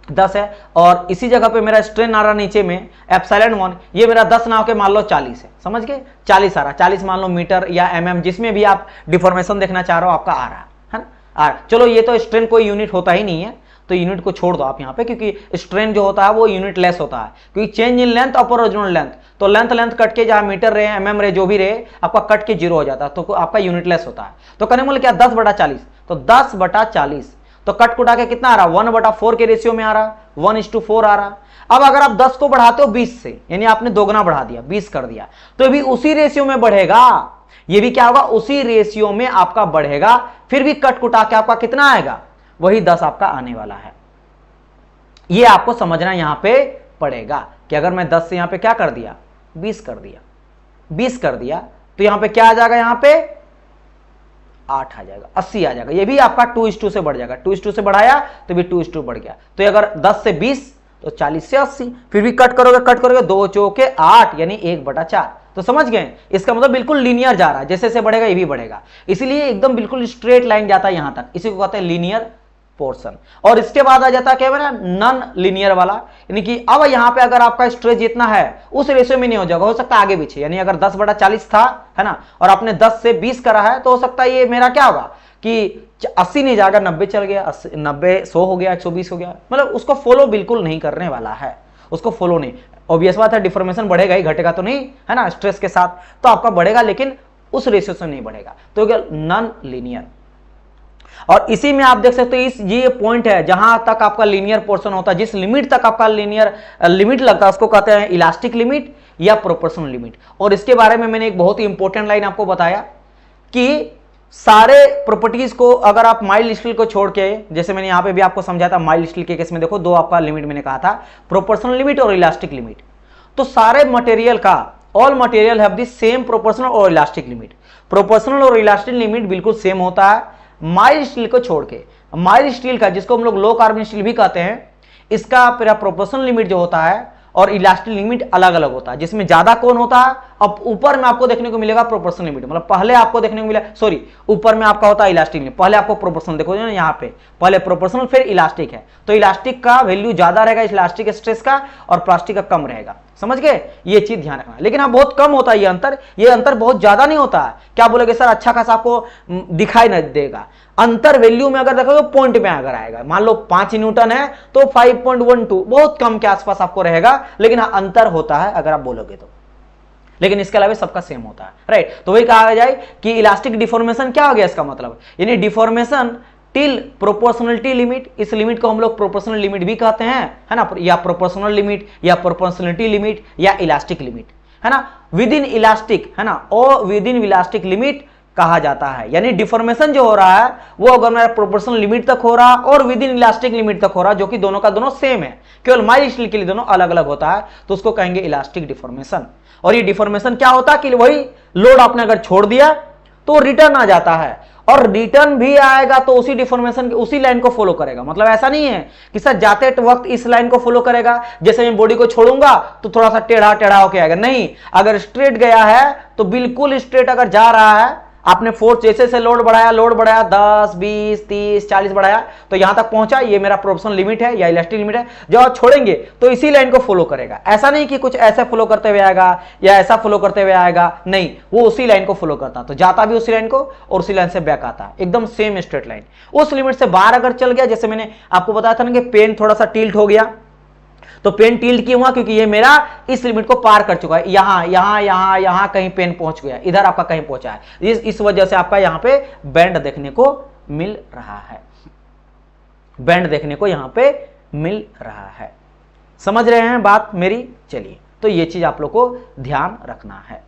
10 है, और इसी जगह पे मेरा स्ट्रेन आ रहा नीचे में एप्सिलॉन 1, ये मेरा 10 ना होकर मान लो 40 है, समझ गए, 40 आ रहा, 40 मान लो मीटर या mm, जिसमें भी आप डिफॉर्मेशन देखना चाह रहे हो आपका आ रहा है ना। चलो ये तो स्ट्रेन कोई यूनिट होता ही नहीं है, तो यूनिट को छोड़ दो आप यहाँ पे, क्योंकि स्ट्रेन जो होता है वो यूनिट लेस होता है, क्योंकि change in length upper original length, तो लेंथ कट के जहां मीटर रहे mm रहे जो भी रहे आपका कट के 0 हो जाता है, तो आपका यूनिट लेस होता है। तो कहने बोले क्या 10/40, तो 10/40 तो कट कुटा के कितना आ रहा, 1/4 के रेशियो में आ रहा, 1:4 आ रहा। अब अगर आप 10 को बढ़ाते हो 20 से, यानी आपने दोगुना बढ़ा दिया, 20 कर दिया, तो भी उसी रेशियो में बढ़ेगा, ये भी क्या होगा उसी रेशियो में आपका बढ़ेगा, फिर भी कट कुटा के आपका कितना आएगा, वही 10 आपका आने वाला है। ये आपको समझना यहां पे पड़ेगा कि अगर मैं 10 से यहां पे क्या कर दिया, 20 कर दिया, तो यहां पे क्या आ जाएगा, यहां पे 8 आ जाएगा, 80 आ जाएगा। ये भी आपका 2:2 से बढ़ जाएगा, 2:2 से बढ़ाया तो भी 2:2 बढ़ गया। तो अगर 10 से 20 तो 40 से 80, फिर भी कट करोगे 2 चौके 8 यानी 1/4। तो समझ गए, इसका मतलब बिल्कुल लीनियर जा रहा है, जैसे जैसे बढ़ेगा ये भी बढ़ेगा, इसलिए एकदम बिल्कुल स्ट्रेट लाइन जाता है यहां तक, इसी को कहते हैं लीनियर पोर्शन। और इसके बाद आ जाता है क्या मेरा नॉन लीनियर वाला, यानी कि अब यहां पे अगर आपका स्ट्रेस जितना है उस रेशियो में नहीं हो जाएगा, हो सकता है आगे पीछे, यानी अगर 10/40 था, है ना, और आपने 10 से 20 करा है, तो हो सकता है ये मेरा क्या होगा कि 80 नहीं जाएगा, 90 चल गया, 90 100 हो गया, 120 हो गया, मतलब उसको फॉलो बिल्कुल नहीं करने वाला है, उसको फॉलो नहीं। ऑब्वियस बात है डिफॉर्मेशन बढ़ेगा ही, घटेगा तो नहीं, है ना, स्ट्रेस के साथ तो आपका बढ़ेगा, लेकिन उस रेशियो से नहीं बढ़ेगा, तो नॉन लीनियर। और इसी में आप देख सकते हो, इस ये पॉइंट है जहां तक आपका लीनियर पोर्शन होता है, जिस लिमिट तक आपका लीनियर लिमिट लगता है उसको कहते हैं इलास्टिक लिमिट या प्रोपोर्शनल लिमिट। और इसके बारे में मैंने एक बहुत ही इंपॉर्टेंट लाइन आपको बताया कि सारे प्रॉपर्टीज को अगर आप माइल्ड स्टील को छोड़ के, जैसे मैंने यहां पे भी आपको समझाया था, माइल्ड स्टील के केस में देखो दो आपका लिमिट मैंने कहा था, प्रोपोर्शनल लिमिट और इलास्टिक लिमिट। तो सारे मटेरियल का, all material have the same proportional और इलास्टिक लिमिट। प्रोपोर्शनल और इलास्टिक लिमिट बिल्कुल सेम होता है माइल्ड स्टील को छोड़ के। माइल्ड स्टील का, जिसको हम लोग लो कार्बन स्टील भी कहते हैं, इसका प्रोपोर्शनल लिमिट जो होता है और इलास्टिक लिमिट अलग अलग होता है, जिसमें ज्यादा कौन होता है, अब ऊपर में आपको देखने को मिलेगा प्रोपोर्शनल लिमिट, मतलब पहले आपको देखने को मिला, सॉरी ऊपर में आपका होता है इलास्टिक लिमिट, पहले आपको प्रोपोर्शनल देखो ना यहाँ पे, पहले प्रोपोर्शनल फिर इलास्टिक है, तो इलास्टिक का वैल्यू ज्यादा रहेगा इलास्टिक स्ट्रेस का, और प्लास्टिक का कम रहेगा, समझ गए, ये चीज ध्यान रखना। लेकिन अब बहुत कम होता है ये अंतर बहुत ज्यादा नहीं होता है। क्या बोलोगे सर अच्छा खासा आपको दिखाई नहीं देगा, अंतर वैल्यू में अगर देखोगे पॉइंट में अगर आएगा, मान लो 5 न्यूटन है तो 5.12 बहुत कम के आसपास आपको रहेगा, लेकिन हाँ अंतर होता है अगर आप बोलोगे तो, लेकिन इसके अलावा सबका सेम होता है, राइट। तो वही कहा जाए कि इलास्टिक डिफॉर्मेशन क्या हो गया इसका मतलब, यानी डिफॉर्मेशन टिल प्रोपोर्शनलिटी लिमिट, इस लिमिट को हम लोग प्रोपोर्शनल लिमिट भी कहते हैं, है ना, या प्रोपोर्शनल लिमिट या प्रोपोर्शनलिटी लिमिट या इलास्टिक लिमिट, है ना, विद इन इलास्टिक, है ना, और विद इन इलास्टिक लिमिट कहा जाता है। यानी डिफॉर्मेशन जो हो रहा है वो अगर मेरा प्रोपोर्शनल लिमिट तक हो रहा और विद इन इलास्टिक लिमिट तक हो रहा, जो कि दोनों का दोनों सेम है, केवल माइल्ड स्टील के लिए दोनों अलग अलग होता है, तो उसको कहेंगे इलास्टिक डिफॉर्मेशन। और ये डिफॉर्मेशन क्या होता है कि वही लोड आपने अगर छोड़ दिया तो रिटर्न आ जाता है, और रिटर्न भी आएगा तो उसी डिफॉर्मेशन की उसी लाइन को फॉलो करेगा। मतलब ऐसा नहीं है कि सर जाते वक्त इस लाइन को फॉलो करेगा, जैसे मैं बॉडी को छोड़ूंगा तो थोड़ा सा टेढ़ा टेढ़ा होके आएगा, नहीं, अगर स्ट्रेट गया है तो बिल्कुल स्ट्रेट अगर जा रहा है, आपने फोर्स जैसे से लोड बढ़ाया 10 20 30 40 बढ़ाया तो यहां तक पहुंचा, ये मेरा प्रोपोर्शनल लिमिट है या इलास्टिक लिमिट है, जब आप छोड़ेंगे तो इसी लाइन को फॉलो करेगा। ऐसा नहीं कि कुछ ऐसे फॉलो करते हुए आएगा या ऐसा फॉलो करते हुए आएगा, नहीं, वो उसी लाइन को फॉलो करता, तो जाता भी उसी लाइन को और उसी लाइन से बैक आता है, एकदम सेम स्ट्रेट लाइन। उस लिमिट से बाहर अगर चल गया, जैसे मैंने आपको बताया था ना कि पेन थोड़ा सा टिल्ट हो गया, तो पेन टिल्ट क्यों हुआ, क्योंकि ये मेरा इस लिमिट को पार कर चुका है, यहां कहीं पेन पहुंच गया, इधर आपका कहीं पहुंचा है, इस वजह से आपका यहां पे बैंड देखने को मिल रहा है, बैंड देखने को यहां पे मिल रहा है। समझ रहे हैं बात मेरी? चलिए, तो ये चीज आप लोग को ध्यान रखना है।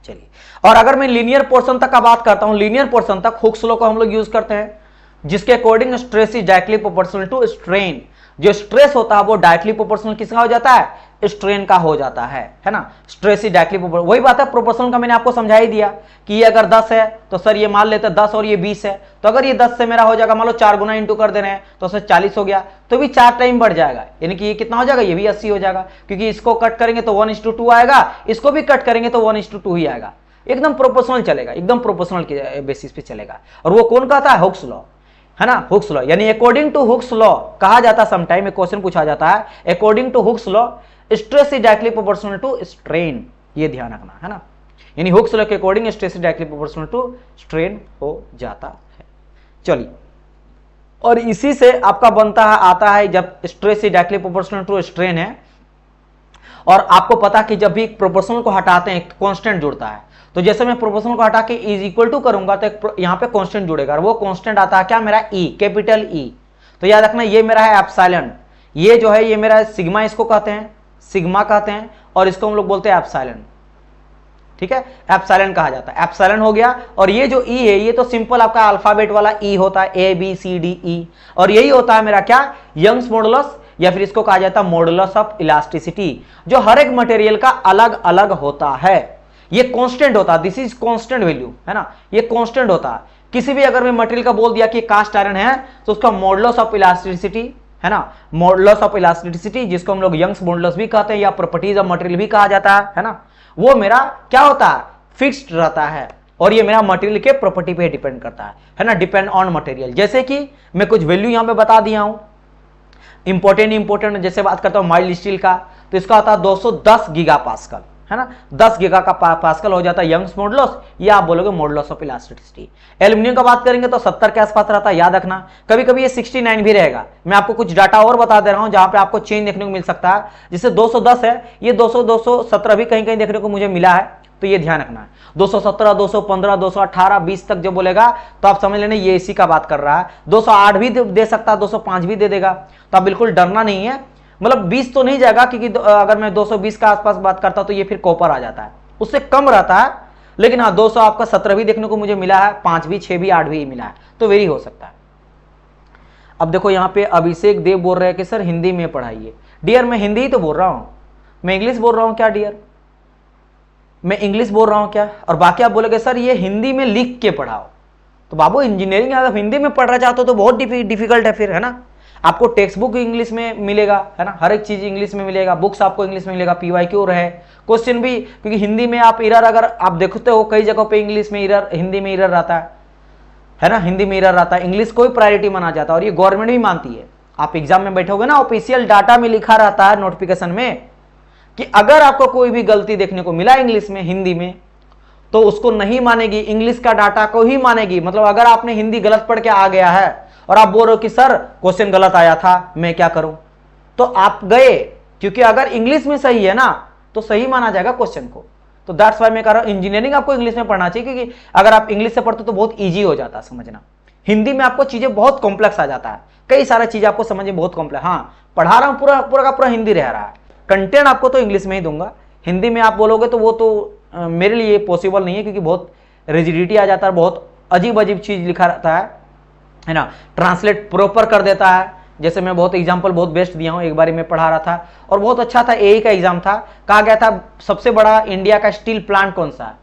चलिए, और अगर मैं लीनियर पोर्शन तक का बात करता हूं, लीनियर पोर्शन तक हुक्स लॉ को हम लोग यूज करते हैं, जिसके according stress is directly proportional to strain. जो स्ट्रेस होता है वो डायरेक्टली प्रोपोर्शनल किसका हो जाता है? स्ट्रेन का हो जाता है ना। स्ट्रेस इज डायरेक्टली प्रोपोर्शनल, वही बात है, प्रोपोर्शनल का मैंने आपको समझा ही दिया कि ये अगर 10 है तो सर ये मान लेते 10 और ये 20 है, तो अगर ये 10 से मेरा हो जाएगा, मान लो 4 गुना इंटू कर दे रहे हैं तो सर 40 हो गया, तो भी 4 टाइम बढ़ जाएगा, यानी कि ये कितना हो जाएगा, ये भी 80 हो जाएगा, क्योंकि इसको कट करेंगे तो 1:2 आएगा, इसको भी कट करेंगे तो 1:2 ही आएगा, एकदम प्रोपोर्शनल चलेगा, एकदम प्रोपोर्शनल के बेसिस पे चलेगा। और वो कौन कहता है? हुक्स लॉ, है ना, हुक्स लॉ। यानी अकॉर्डिंग टू हुक्स लॉ कहा जाता है, समटाइम एक क्वेश्चन पूछा जाता है, according to Hooke's law stress is directly proportional to strain, ये ध्यान रखना है ना। यानी हुक्स लॉ के according stress is directly proportional to strain हो जाता है। चलिए, और इसी से आपका बनता है, आता है जब stress is directly proportional to strain है, और आपको पता कि जब भी प्रोपोर्शनल को हटाते हैं कांस्टेंट जुड़ता है, तो जैसे मैं प्रोपोर्शनल को हटा के इज इक्वल टू करूंगा तो यहां पे कांस्टेंट जुड़ेगा, और वो कांस्टेंट आता है क्या? मेरा ई, कैपिटल ई। तो याद रखना ये मेरा है एप्सिलॉन, ये जो है ये मेरा सिग्मा, इसको कहते हैं सिग्मा कहते हैं, और इसको हम लोग बोलते हैं एप्सिलॉन, ठीक है, एप्सिलॉन कहा जाता है, एप्सिलॉन हो गया। और ये जो ई है ये तो सिंपल आपका अल्फाबेट वाला ई होता है, A B C D E, और यही होता है मेरा क्या? यंग्स मॉडुलस, या फिर इसको कहा जाता है मॉडुलस ऑफ इलास्टिसिटी, जो हर एक मटेरियल का अलग अलग होता है, ये कांस्टेंट होता है, दिस इज कांस्टेंट वैल्यू, है ना, ये कांस्टेंट होता है। किसी भी अगर मैं मटेरियल का बोल दिया कि कास्ट आयरन है तो उसका मॉडुलस ऑफ इलास्टिसिटी, है ना, मॉडुलस ऑफ इलास्टिसिटी, जिसको हम लोग यंग्स मॉडुलस भी कहते हैं या प्रॉपर्टीज ऑफ मटेरियल भी कहा जाता है ना, वो मेरा क्या होता है? फिक्स्ड रहता है, और ये मेरा मटेरियल के प्रॉपर्टी पे डिपेंड करता है ना, डिपेंड ऑन मटेरियल। जैसे कि मैं कुछ वैल्यू यहां पे बता दिया हूं, इंपॉर्टेंट, जैसे बात करता हूं माइल्ड स्टील का, तो इसका होता है 210 गीगा पास्कल, है ना, 10 गीगा का पास्कल हो जाता है यंग्स मॉडुलस, या आप बोलोगे मॉडुलस ऑफ इलास्टिसिटी। एल्यूमिनियम का बात करेंगे तो 70 के आसपास रहता है, याद रखना, कभी कभी ये 69 भी रहेगा। मैं आपको कुछ डाटा और बता दे रहा हूं जहां पे आपको चेंज देखने को मिल सकता है, जिससे 210 है, ये 200 217 भी कहीं कहीं देखने को मुझे मिला है, तो ये ध्यान रखना है। 217 215 218 20 तक जो बोलेगा तो आप समझ लेना ये इसी का बात कर रहा है। 208 भी दे सकता है, 205 भी दे देगा, तो आप बिल्कुल डरना नहीं है। मतलब 20 तो नहीं जाएगा, क्योंकि अगर मैं 220 का आसपास बात करता तो ये फिर कॉपर आ जाता है, उससे कम रहता है। लेकिन हाँ 200 आपका 17 भी देखने को मुझे मिला है, 5 भी 6 भी 8 भी मिला है, तो वेरी हो सकता है। अब देखो यहाँ पे अभिषेक देव बोल रहे हैं कि सर हिंदी में पढ़ाइए। डियर मैं हिंदी ही तो बोल रहा हूँ, मैं इंग्लिश बोल रहा हूँ क्या डियर? मैं इंग्लिश बोल रहा हूँ क्या? और बाकी आप बोलोगे सर ये हिंदी में लिख के पढ़ाओ, तो बाबू इंजीनियरिंग अगर हिंदी में पढ़ना चाहते हो तो बहुत डिफिकल्ट है फिर, है ना। आपको टेक्स्ट बुक इंग्लिश में मिलेगा, है ना, हर एक चीज इंग्लिश में मिलेगा, बुक्स आपको इंग्लिश में मिलेगा, PYQ रहे, क्वेश्चन भी, क्योंकि हिंदी में आप एरर अगर आप देखते हो कई जगहों पे इंग्लिश में एरर, हिंदी में एरर रहता है ना, हिंदी में एरर रहता है, इंग्लिश को ही प्रायोरिटी माना जाता है, और ये गवर्नमेंट भी मानती है। आप एग्जाम में बैठोगे ना, ऑफिशियल डाटा में लिखा रहता है नोटिफिकेशन में कि अगर आपको कोई भी गलती देखने को मिला इंग्लिश में, हिंदी में, तो उसको नहीं मानेगी, इंग्लिश का डाटा को ही मानेगी। मतलब अगर आपने हिंदी गलत पढ़ के आ गया है और आप बोल रहे हो कि सर क्वेश्चन गलत आया था, मैं क्या करूं, तो आप गए, क्योंकि अगर इंग्लिश में सही है ना तो सही माना जाएगा क्वेश्चन को। तो दैट्स व्हाई मैं कह रहा हूं इंजीनियरिंग आपको इंग्लिश में पढ़ना चाहिए, क्योंकि अगर आप इंग्लिश से पढ़ते तो बहुत ईजी हो जाता है समझना। हिंदी में आपको चीजें बहुत कॉम्प्लेक्स आ जाता है, कई सारी चीजें आपको समझ में बहुत कॉम्प्लेक्स। हाँ पढ़ा रहा हूं, पूरा का पूरा हिंदी रह रहा है, कंटेंट आपको तो इंग्लिश में ही दूंगा, हिंदी में आप बोलोगे तो वो तो मेरे लिए पॉसिबल नहीं है, क्योंकि बहुत रिजिडिटी आ जाता है, बहुत अजीब अजीब चीज लिखा रहता है ना। ट्रांसलेट प्रॉपर कर देता है, जैसे मैं बहुत एग्जांपल बहुत बेस्ट दिया हूं, एक बारी मैं पढ़ा रहा था और बहुत अच्छा था, एई का एग्जाम था, कहा गया था सबसे बड़ा इंडिया का स्टील प्लांट कौन सा है,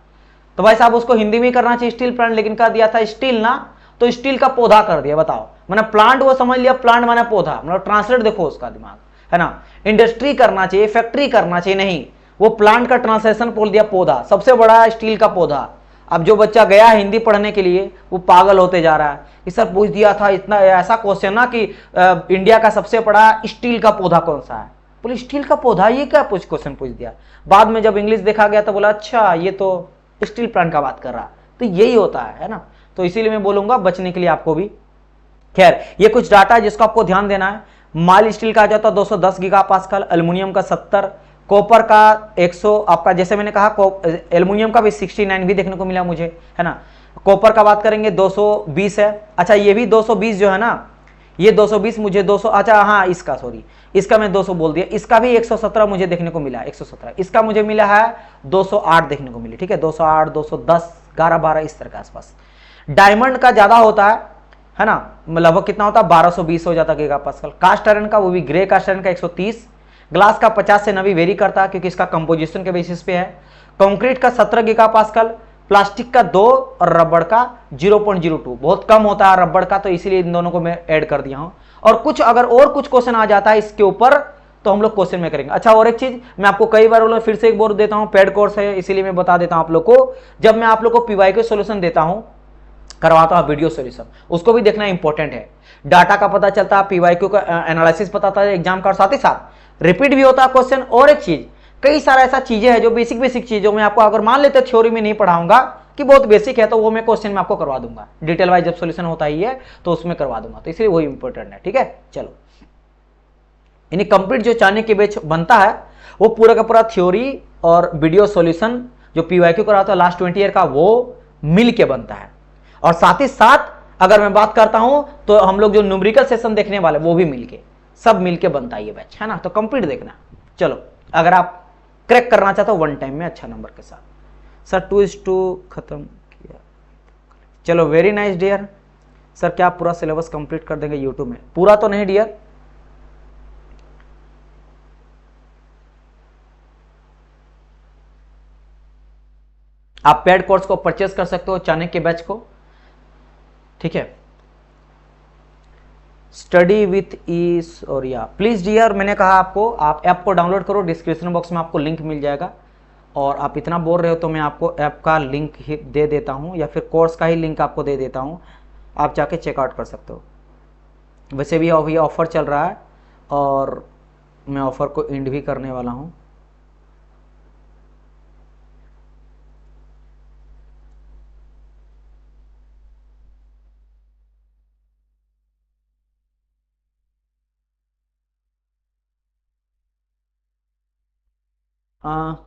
तो भाई साहब उसको हिंदी में करना चाहिए स्टील प्लांट, लेकिन कर दिया था स्टील ना, तो स्टील का पौधा कर दिया। बताओ, मैंने प्लांट वो समझ लिया, प्लांट माने पौधा, मतलब ट्रांसलेट देखो उसका दिमाग, है ना। इंडस्ट्री करना चाहिए, फैक्ट्री करना चाहिए, नहीं, वो प्लांट का ट्रांसलेशन बोल दिया पौधा, सबसे बड़ा स्टील का पौधा। अब जो बच्चा गया हिंदी पढ़ने के लिए वो पागल होते जा रहा है, इस सर पूछ दिया था इतना ऐसा क्वेश्चन ना कि इंडिया का सबसे बड़ा स्टील का पौधा कौन सा है, बोले स्टील का पौधा, ये क्या क्वेश्चन पूछ दिया। बाद में जब इंग्लिश देखा गया तो बोला अच्छा ये तो स्टील प्लांट का बात कर रहा, तो यही होता है ना। तो इसीलिए मैं बोलूंगा बचने के लिए आपको भी। खैर, ये कुछ डाटा है जिसको आपको ध्यान देना है। माइल स्टील का आ जाता है 210 गीगापास्कल, एल्युमिनियम का 70, कॉपर का 100, आपका जैसे मैंने कहा एल्युमिनियम का भी 69 भी देखने को मिला मुझे, है ना। कॉपर का बात करेंगे 220 है। अच्छा ये भी 220 जो है ना, ये 220 मुझे 200, अच्छा हाँ इसका सॉरी, इसका मैं 200 बोल दिया, इसका भी 117 मुझे देखने को मिला, 117, इसका मुझे मिला है 208 देखने को मिली, ठीक है, 208, 210, 11, 12 इस तरह के आसपास। डायमंड का ज्यादा होता है ना, लगभग कितना होता है 1220 हो जाता गीगापास्कल। कास्ट आयरन का, वो भी ग्रे कास्ट आयरन का 130, ग्लास का 50 से 90 वेरी करता है क्योंकि इसका कंपोजिशन के बेसिस पे है। कंक्रीट का 17 गीगापास्कल, प्लास्टिक का 2 और रबड़ का 0.02, बहुत कम होता है रबड़ का, तो इसीलिए इन दोनों को मैं ऐड कर दिया हूं। और कुछ अगर और कुछ क्वेश्चन आ जाता है इसके ऊपर तो हम लोग क्वेश्चन में करेंगे। अच्छा और एक चीज मैं आपको कई बार बोला, फिर से एक बोल देता हूं, पेड कोर्स है इसीलिए मैं बता देता हूं आप लोग को, जब मैं आप लोग को पीवाईक्यू सॉल्यूशन देता हूं, करवाता हूं वीडियो सॉल्यूशन, उसको भी देखना इंपॉर्टेंट है। डाटा का पता चलता है, पीवाईक्यू का एनालिसिस पता था एग्जाम का, साथ ही साथ रिपीट भी होता है क्वेश्चन। और एक चीज, कई सारा ऐसा चीजें हैं जो बेसिक चीजों में आपको, अगर मान लेते थ्योरी में नहीं पढ़ाऊंगा कि बहुत बेसिक है, तो वो मैं क्वेश्चन में आपको करवा दूंगा, डिटेल वाइज जब सॉल्यूशन होता ही है तो उसमें करवा दूंगा, तो इसलिए वही इंपॉर्टेंट है, ठीक है। चलो, यानी कंप्लीट जो चाणक्य के बैच बनता है वो पूरा का पूरा थ्योरी और वीडियो सॉल्यूशन जो पीवाईक्यू कराता है लास्ट 20 ईयर का, वो मिल के बनता है। और साथ ही साथ अगर मैं बात करता हूं तो हम लोग जो न्यूमेरिकल सेशन देखने वाले वो भी मिलके, सब मिलके बनता है ये बैच, है ना। तो कंप्लीट देखना। चलो, अगर आप क्रैक करना चाहते हो वन टाइम में अच्छा नंबर के साथ। सर 2:2 खत्म किया, चलो वेरी नाइस डियर। सर क्या आप पूरा सिलेबस कंप्लीट कर देंगे यूट्यूब में? पूरा तो नहीं डियर, आप पेड कोर्स को परचेज कर सकते हो, चाणक्य बैच को, ठीक है। स्टडी विथ ईज और या प्लीज डियर, मैंने कहा आपको आप ऐप को डाउनलोड करो, डिस्क्रिप्शन बॉक्स में आपको लिंक मिल जाएगा। और आप इतना बोल रहे हो तो मैं आपको ऐप का लिंक ही दे देता हूं, या फिर कोर्स का ही लिंक आपको दे देता हूं, आप जाके चेकआउट कर सकते हो। वैसे भी अभी ऑफर चल रहा है और मैं ऑफर को एंड भी करने वाला हूं।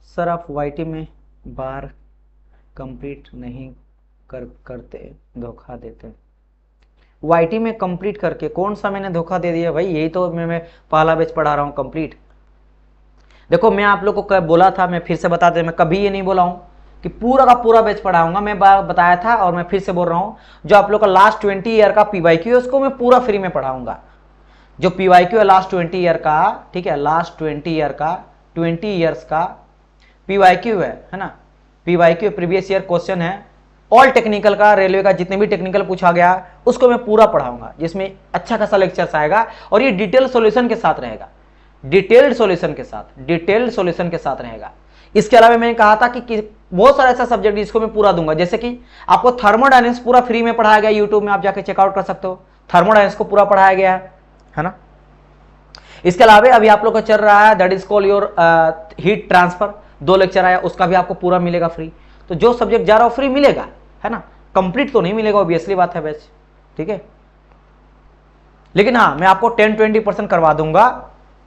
सर आप वाईटी में बार कंप्लीट नहीं करते, धोखा देते। वाईटी में कंप्लीट करके कौन सा मैंने धोखा दे दिया भाई? यही तो मैं पहला बैच पढ़ा रहा हूँ कंप्लीट। देखो मैं आप लोग को बोला था, मैं फिर से बता दे, मैं कभी ये नहीं बोला हूँ कि पूरा का पूरा बैच पढ़ाऊंगा, मैं बताया था और मैं फिर से बोल रहा हूँ, जो आप लोग का लास्ट 20 ईयर का पीवाईक्यू है उसको मैं पूरा फ्री में पढ़ाऊंगा। जो पीवाईक्यू है लास्ट 20 ईयर का, ठीक है, लास्ट 20 ईयर का, 20 ईयर्स का पीवाईक्यू है ना। पीवाईक्यू प्रीवियस ईयर क्वेश्चन है, ऑल टेक्निकल का, रेलवे का जितने भी टेक्निकल पूछा गया उसको मैं पूरा पढ़ाऊंगा, जिसमें अच्छा खासा लेक्चर्स आएगा और ये डिटेल सॉल्यूशन के साथ रहेगा, डिटेल्ड सॉल्यूशन के साथ रहेगा। इसके अलावा मैंने कहा था कि बहुत सारा ऐसा सब्जेक्ट जिसको मैं पूरा दूंगा, जैसे कि आपको थर्मोडायनेमिक्स पूरा फ्री में पढ़ाया गया, यूट्यूब में आप जाके चेकआउट कर सकते हो, थर्मोडायनेमिक्स को पूरा पढ़ाया गया है ना। इसके अलावा अभी आप लोग का चल रहा है that is called your heat transfer, 2 lecture आया, उसका भी आपको पूरा मिलेगा फ्री। तो जो सब्जेक्ट जा रहा हो फ्री मिलेगा, है ना। कंप्लीट तो नहीं मिलेगा, ऑब्वियसली बात है बैच, ठीक है। लेकिन हाँ, मैं आपको 10-20% करवा दूंगा,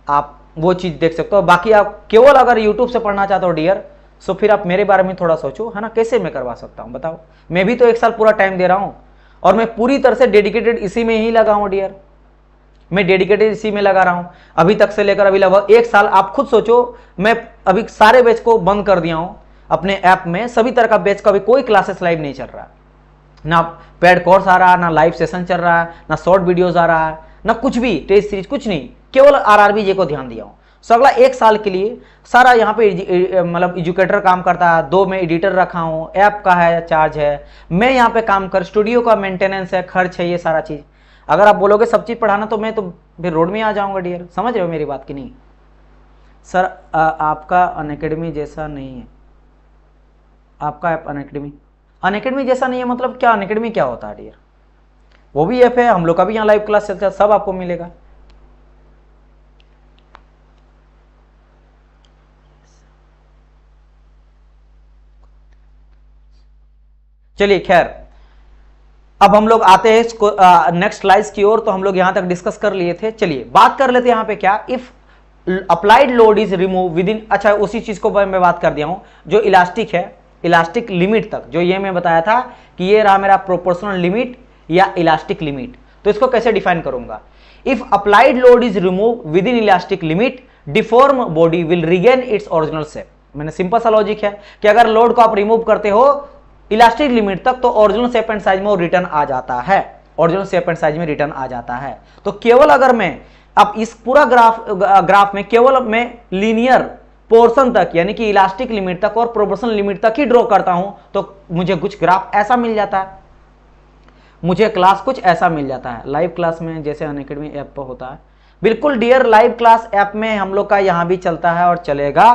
आप वो चीज देख सकते हो। बाकी आप केवल अगर यूट्यूब से पढ़ना चाहते हो डियर, सो फिर आप मेरे बारे में थोड़ा सोचो, है ना, कैसे मैं करवा सकता हूं बताओ। मैं भी तो 1 साल पूरा टाइम दे रहा हूं और मैं पूरी तरह से डेडिकेटेड इसी में ही लगा हूं डियर, मैं डेडिकेटेड इसी में लगा रहा हूं अभी तक से लेकर अभी लगभग 1 साल। आप खुद सोचो, मैं अभी सारे बैच को बंद कर दिया हूं, अपने ऐप में सभी तरह का बैच का भी कोई क्लासेस लाइव नहीं चल रहा है, ना पेड कोर्स आ रहा है, ना लाइव सेशन चल रहा है, ना शॉर्ट वीडियोस आ रहा है, ना कुछ भी टेस्ट सीरीज, कुछ नहीं, केवल आरआरबी को ध्यान दिया हूं। सो अगला 1 साल के लिए सारा यहाँ पे मतलब एजुकेटर काम करता है, 2 मैं एडिटर रखा हूँ, ऐप का है चार्ज है, मैं यहाँ पे काम कर, स्टूडियो का मेंटेनेंस है, खर्च है, ये सारा चीज। अगर आप बोलोगे सब चीज पढ़ाना तो मैं तो फिर रोड में आ जाऊंगा डियर, समझ रहे हो मेरी बात की नहीं? सर आपका अनअकैडमी जैसा नहीं है, आपका ऐप अनअकैडमी जैसा नहीं है मतलब क्या? अनअकैडमी क्या होता है डियर? वो भी ऐप है, हम लोग का भी यहाँ लाइव क्लास चलता है, सब आपको मिलेगा। चलिए खैर, अब हम लोग आते हैं नेक्स्ट स्लाइड्स की ओर। तो हम लोग यहां तक डिस्कस कर लिए थे, चलिए बात कर लेते हैं यहां पे क्या, if applied load is remove with in, अच्छा उसी चीज को मैं बात कर दिया हूं, जो इलास्टिक है, इलास्टिक लिमिट तक, जो ये मैं बताया था कि ये रहा मेरा प्रोपोर्शनल लिमिट या इलास्टिक लिमिट। तो इसको कैसे डिफाइन करूंगा? If applied load is remove with in elastic limit, deform body will regain its original shape. मैंने सिंपल सा लॉजिक है कि अगर लोड को आप रिमूव करते हो इलास्टिक लिमिट तक तो ओरिजिनल शेप एंड साइज में वो रिटर्न आ जाता है, ओरिजिनल शेप एंड साइज में रिटर्न आ जाता है। तो केवल अगर मैं अब इस पूरा ग्राफ में केवल मैं लीनियर पोर्शन तक यानी कि इलास्टिक लिमिट तक और प्रोपोर्शनल लिमिट तक ही ड्रॉ करता हूं तो मुझे कुछ ग्राफ ऐसा मिल जाता है, मुझे क्लास कुछ ऐसा मिल जाता है लाइव क्लास में, जैसे अनअकैडमी ऐप पर होता है। बिल्कुल डियर, लाइव क्लास ऐप में हम लोग का यहां भी चलता है और चलेगा,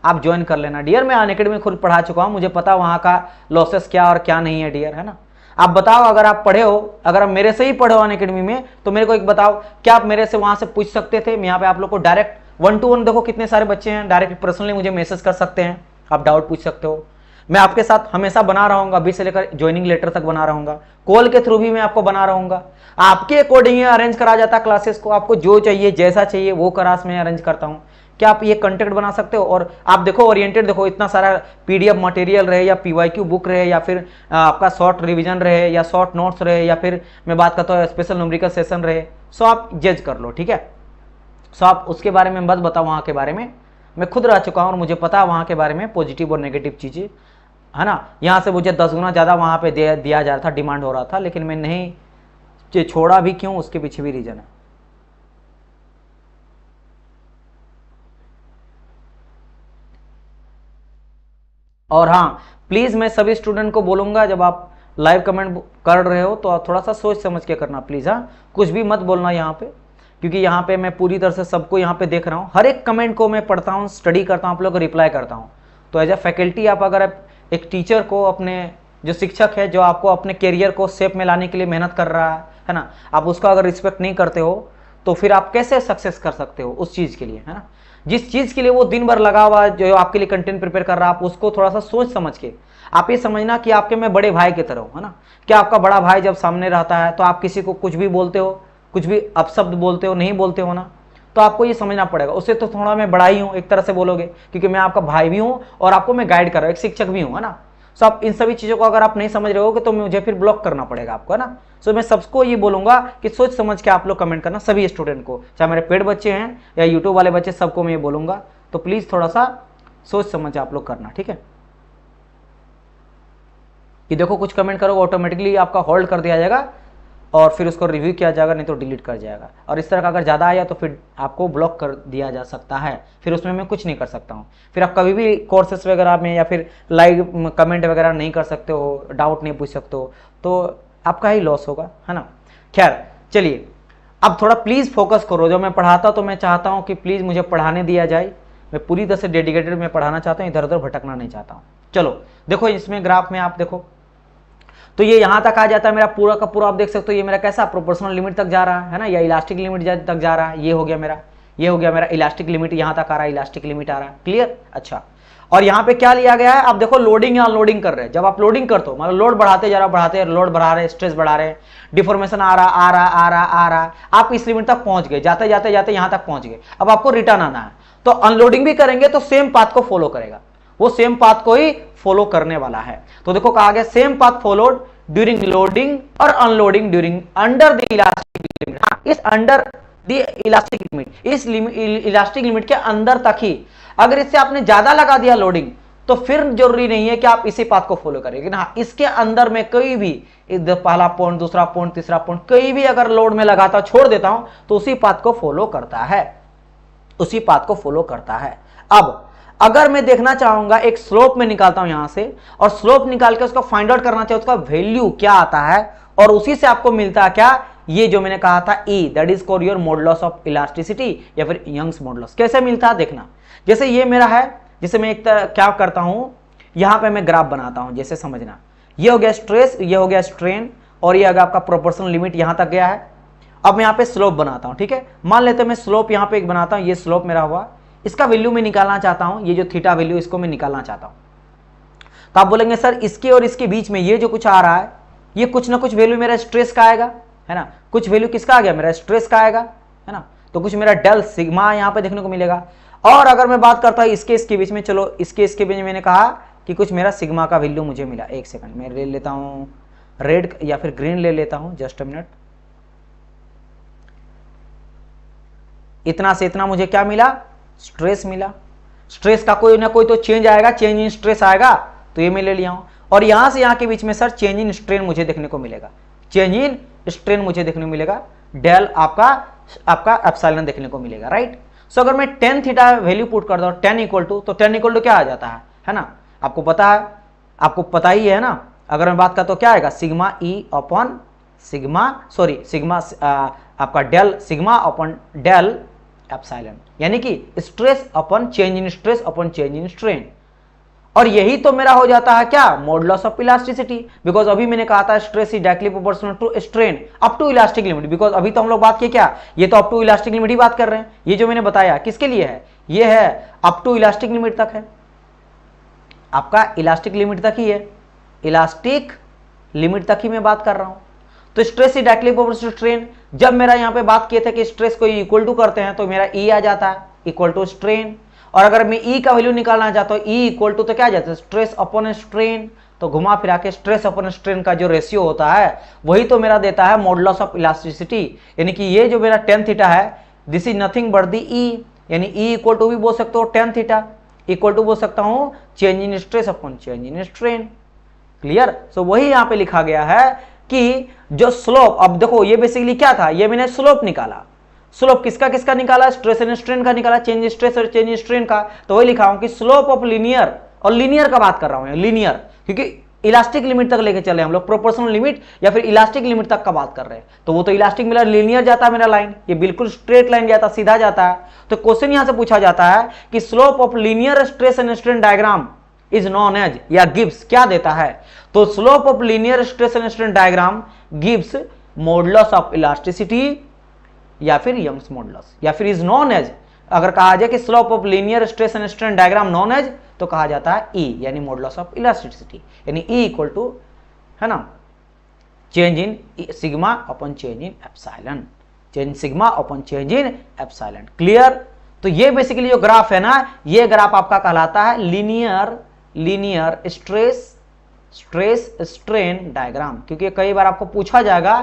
आप ज्वाइन कर लेना डियर। मैं अनअकैडमी खुद पढ़ा चुका हूं, मुझे पता वहां का लॉसेस क्या और क्या नहीं है डियर, है ना। आप बताओ, अगर आप पढ़े हो, अगर आप मेरे से ही पढ़े हो अनअकैडमी में, तो मेरे को एक बताओ, क्या आप मेरे से वहां से पूछ सकते थे? मैं यहाँ पे आप लोग को डायरेक्ट 1 to 1, देखो कितने सारे बच्चे हैं, डायरेक्ट पर्सनली मुझे मैसेज कर सकते हैं, आप डाउट पूछ सकते हो। मैं आपके साथ हमेशा बना रहूंगा, अभी से लेकर ज्वाइनिंग लेटर तक बना रहूंगा, कॉल के थ्रू भी मैं आपको बना रहूंगा। आपके अकॉर्डिंग अरेंज करा जाता है क्लासेस को, आपको जो चाहिए जैसा चाहिए वो क्लास में अरेंज करता हूँ। क्या आप ये कंटेक्ट बना सकते हो? और आप देखो ओरिएंटेड, देखो इतना सारा पीडीएफ मटेरियल रहे या पीवाईक्यू बुक रहे या फिर आपका शॉर्ट रिवीजन रहे या शॉर्ट नोट्स रहे या फिर मैं बात करता हूँ स्पेशल न्यूमेरिकल सेशन रहे, सो आप जज कर लो, ठीक है। सो आप उसके बारे में मत बताओ, वहाँ के बारे में मैं खुद रह चुका हूँ और मुझे पता है वहाँ के बारे में पॉजिटिव और नेगेटिव चीज़ें, है ना। यहाँ से मुझे 10 गुना ज़्यादा वहाँ पे दिया जा रहा था, डिमांड हो रहा था, लेकिन मैं नहीं छोड़ा भी, क्यों, उसके पीछे भी रीज़न है। और हाँ, प्लीज़ मैं सभी स्टूडेंट को बोलूँगा, जब आप लाइव कमेंट कर रहे हो तो आप थोड़ा सा सोच समझ के करना प्लीज़, हाँ, कुछ भी मत बोलना यहाँ पे, क्योंकि यहाँ पे मैं पूरी तरह से सबको यहाँ पे देख रहा हूँ, हर एक कमेंट को मैं पढ़ता हूँ, स्टडी करता हूँ, आप लोग को रिप्लाई करता हूँ। तो एज ए फैकल्टी आप अगर एक टीचर को, अपने जो शिक्षक है जो आपको अपने करियर को शेप में लाने के लिए मेहनत कर रहा है ना, आप उसका अगर रिस्पेक्ट नहीं करते हो तो फिर आप कैसे सक्सेस कर सकते हो उस चीज़ के लिए, है ना। जिस चीज़ के लिए वो दिन भर लगा हुआ, जो आपके लिए कंटेंट प्रिपेयर कर रहा है, आप उसको थोड़ा सा सोच समझ के, आप ये समझना कि आपके मैं बड़े भाई की तरह हूँ, है ना। क्या आपका बड़ा भाई जब सामने रहता है तो आप किसी को कुछ भी बोलते हो, कुछ भी अपशब्द बोलते हो, नहीं बोलते हो ना, तो आपको ये समझना पड़ेगा, उससे तो थोड़ा मैं बड़ा ही हूँ एक तरह से बोलोगे, क्योंकि मैं आपका भाई भी हूँ और आपको मैं गाइड कर रहा हूँ, एक शिक्षक भी हूँ, है ना। सो आप इन सभी चीज़ों को अगर आप नहीं समझ रहे हो तो मुझे फिर ब्लॉक करना पड़ेगा आपको, है ना। सो मैं सबको ये बोलूंगा कि सोच समझ के आप लोग कमेंट करना, सभी स्टूडेंट को, चाहे मेरे पेड बच्चे हैं या यूट्यूब वाले बच्चे, सबको मैं ये बोलूंगा। तो प्लीज़ थोड़ा सा सोच समझ आप लोग करना, ठीक है। कि देखो कुछ कमेंट करोगे ऑटोमेटिकली आपका होल्ड कर दिया जाएगा और फिर उसको रिव्यू किया जाएगा, नहीं तो डिलीट कर जाएगा, और इस तरह का अगर ज़्यादा आया तो फिर आपको ब्लॉक कर दिया जा सकता है, फिर उसमें मैं कुछ नहीं कर सकता हूँ। फिर आप कभी भी कोर्सेस वगैरह में या फिर लाइव कमेंट वगैरह नहीं कर सकते हो, डाउट नहीं पूछ सकते हो, तो आपका ही लॉस होगा, है ना। खैर चलिए, अब थोड़ा प्लीज़ फोकस करो, जो मैं पढ़ाता तो मैं चाहता हूँ कि प्लीज़ मुझे पढ़ाने दिया जाए, मैं पूरी तरह से डेडिकेटेड मैं पढ़ाना चाहता हूँ, इधर उधर भटकना नहीं चाहता हूँ। चलो देखो, इसमें ग्राफ में आप देखो तो ये यहाँ तक आ जाता है मेरा पूरा का पूरा, आप देख सकते हो ये मेरा कैसा प्रोपोर्शनल लिमिट तक जा रहा है ना, या इलास्टिक लिमिट तक जा रहा है, ये हो गया मेरा, ये हो गया मेरा इलास्टिक लिमिट, यहाँ तक आ रहा है, इलास्टिक लिमिट आ रहा है, क्लियर। अच्छा, और यहाँ पे क्या लिया गया है, आप देखो लोडिंग या अनलोडिंग कर रहे हैं। जब आप लोडिंग करते हो, मतलब लोड बढ़ाते जा रहा, बढ़ाते, लोड बढ़ा रहे, स्ट्रेस बढ़ा रहे, डिफॉर्मेशन आ रहा, आप इस लिमिट तक पहुंच गए, जाते जाते जाते यहाँ तक पहुंच गए, अब आपको रिटर्न आना है, तो अनलोडिंग भी करेंगे तो सेम पाथ को फॉलो करेगा, वो सेम पाथ को ही फॉलो करने वाला है। तो देखो कहा गया same path followed during loading और unloading during under the elastic limit. इस अंडर द इलास्टिक लिमिट, इस इलास्टिक लिमिट के अंदर तक ही, अगर इससे आपने ज्यादा लगा दिया लोडिंग, तो फिर जरूरी नहीं है कि आप इसी पाथ को फॉलो करें, लेकिन हाँ इसके अंदर में कोई भी पहला पॉइंट, दूसरा पॉइंट, तीसरा पॉइंट कहीं भी अगर लोड में लगाता छोड़ देता हूं तो उसी पाथ को फॉलो करता है, उसी पाथ को फॉलो करता है। अब अगर मैं देखना चाहूंगा एक स्लोप में निकालता हूं यहां से, और स्लोप निकाल के उसको फाइंड आउट करना चाहिए उसका वैल्यू क्या आता है, और उसी से आपको मिलता है क्या, ये जो मैंने कहा था E, that is called your modulus of elasticity या फिर यंग्स मॉडुलस। कैसे मिलता है देखना, जैसे ये मेरा है, जैसे मैं एक क्या करता हूं, यहां पे मैं ग्राफ बनाता हूं, जैसे समझना, ये हो गया स्ट्रेस, ये हो गया स्ट्रेन, और ये अगर आपका प्रोपोर्शनल लिमिट यहां तक गया है। अब मैं यहां पे स्लोप बनाता हूं, ठीक है, मान लेते हैं मैं स्लोप यहां पे एक बनाता हूं, ये स्लोप मेरा हुआ, इसका वैल्यू मैं निकालना चाहता हूं, ये जो थीटा वैल्यू इसको मैं निकालना चाहता हूं। तो आप बोलेंगे सर इसके और इसके बीच में ये जो कुछ आ रहा है, ये कुछ ना कुछ वैल्यू मेरा स्ट्रेस का आएगा, है ना, कुछ वैल्यू किसका आ गया, मेरा स्ट्रेस का आएगा, है ना, तो कुछ मेरा डेल सिग्मा यहां पे देखने को मिलेगा। और अगर मैं बात करता हूं इसके बीच में, चलो इसके बीच में मैंने कहा कि कुछ मेरा सिग्मा का वैल्यू मुझे मिला। एक सेकंड मैं ले लेता हूं रेड या फिर ग्रीन ले लेता हूं, जस्ट अ मिनट। इतना से इतना मुझे क्या मिला, स्ट्रेस मिला। स्ट्रेस का कोई ना कोई तो चेंज आएगा, चेंज इन स्ट्रेस आएगा, तो ये मैं ले लिया हूं। और यहां से यहां के बीच में सर चेंज इन स्ट्रेन मुझे देखने को मिलेगा, चेंज इन स्ट्रेन मुझे देखने को मिलेगा, डेल आपका एप्सिलॉन देखने को मिलेगा, राइट। सो अगर मैं tan थीटा वैल्यू पुट कर दूं, tan इक्वल टू, तो tan इक्वल टू क्या आ जाता है ना, आपको पता है, आपको पता ही है ना। अगर मैं बात करता तो क्या आएगा, sigma E upon sigma, sorry sigma आपका del sigma upon del epsilon, यानी कि stress upon change in stress upon change in strain. और यही तो मेरा हो जाता है क्या, मॉडुलस ऑफ इलास्टिसिटी, बिकॉज अभी मैंने कहा था stress is directly proportional to strain up to elastic limit, because अभी तो हम लोग बात किए क्या, ये तो अप टू इलास्टिक लिमिट ही बात कर रहे हैं। ये जो मैंने बताया किसके लिए है, ये है अप टू इलास्टिक लिमिट तक है, आपका इलास्टिक लिमिट तक ही है, इलास्टिक लिमिट तक ही मैं बात कर रहा हूं। तो stress is directly proportional to strain, जब मेरा यहां पे बात किए थे कि स्ट्रेस को इक्वल टू करते हैं तो मेरा E आ जाता है इक्वल टू स्ट्रेन। और अगर मैं E का वैल्यू निकालना चाहता हूं, E इक्वल टू तो क्या आ जाता है, स्ट्रेस अपॉन स्ट्रेन। तो घुमा फिरा के स्ट्रेस अपॉन स्ट्रेन का जो रेशियो होता है वही तो मेरा देता है मॉडुलस ऑफ इलास्टिसिटी, यानी कि ये जो मेरा tan थीटा है this is nothing but the E, यानी E इक्वल टू भी बोल सकते हो tan थीटा, इक्वल टू बोल सकता हूं change in stress upon change in strain. Clear. So वही यहां पे लिखा गया है कि जो स्लोप, अब देखो ये बेसिकली क्या था, ये मैंने स्लोप निकाला, स्लोप किसका किसका निकाला, स्ट्रेस एंड स्ट्रेन का निकाला, चेंज स्ट्रेस और चेंज स्ट्रेन का। तो वही लिखा हूं कि स्लोप ऑफ लीनियर, और लीनियर का बात कर रहा हूं लीनियर, क्योंकि इलास्टिक लिमिट तक लेके चले हम लोग, प्रोपोर्शनल लिमिट या फिर इलास्टिक लिमिट तक का बात कर रहे हैं। तो वो तो इलास्टिक मिला, लीनियर जाता है मेरा लाइन, ये बिल्कुल स्ट्रेट लाइन जाता, सीधा जाता है। तो क्वेश्चन यहां से पूछा जाता है कि slope of linear stress and strain diagram is known as, या गिव्स क्या देता है, तो slope of linear stress and strain diagram gives modulus of elasticity या फिर यंग्स मॉडुलस, या फिर इज नोन एज, अगर कहा जाए कि slope of linear stress and strain diagram known as, तो कहा जाता है E, यानी मॉडुलस ऑफ इलास्टिसिटी, यानी E इक्वल टू है ना change in sigma upon change in epsilon, change sigma upon change in epsilon. Clear. तो ये बेसिकली जो ग्राफ है ना, ये ग्राफ आपका कहलाता है लीनियर स्ट्रेस स्ट्रेन डायग्राम, क्योंकि कई बार आपको पूछा जाएगा,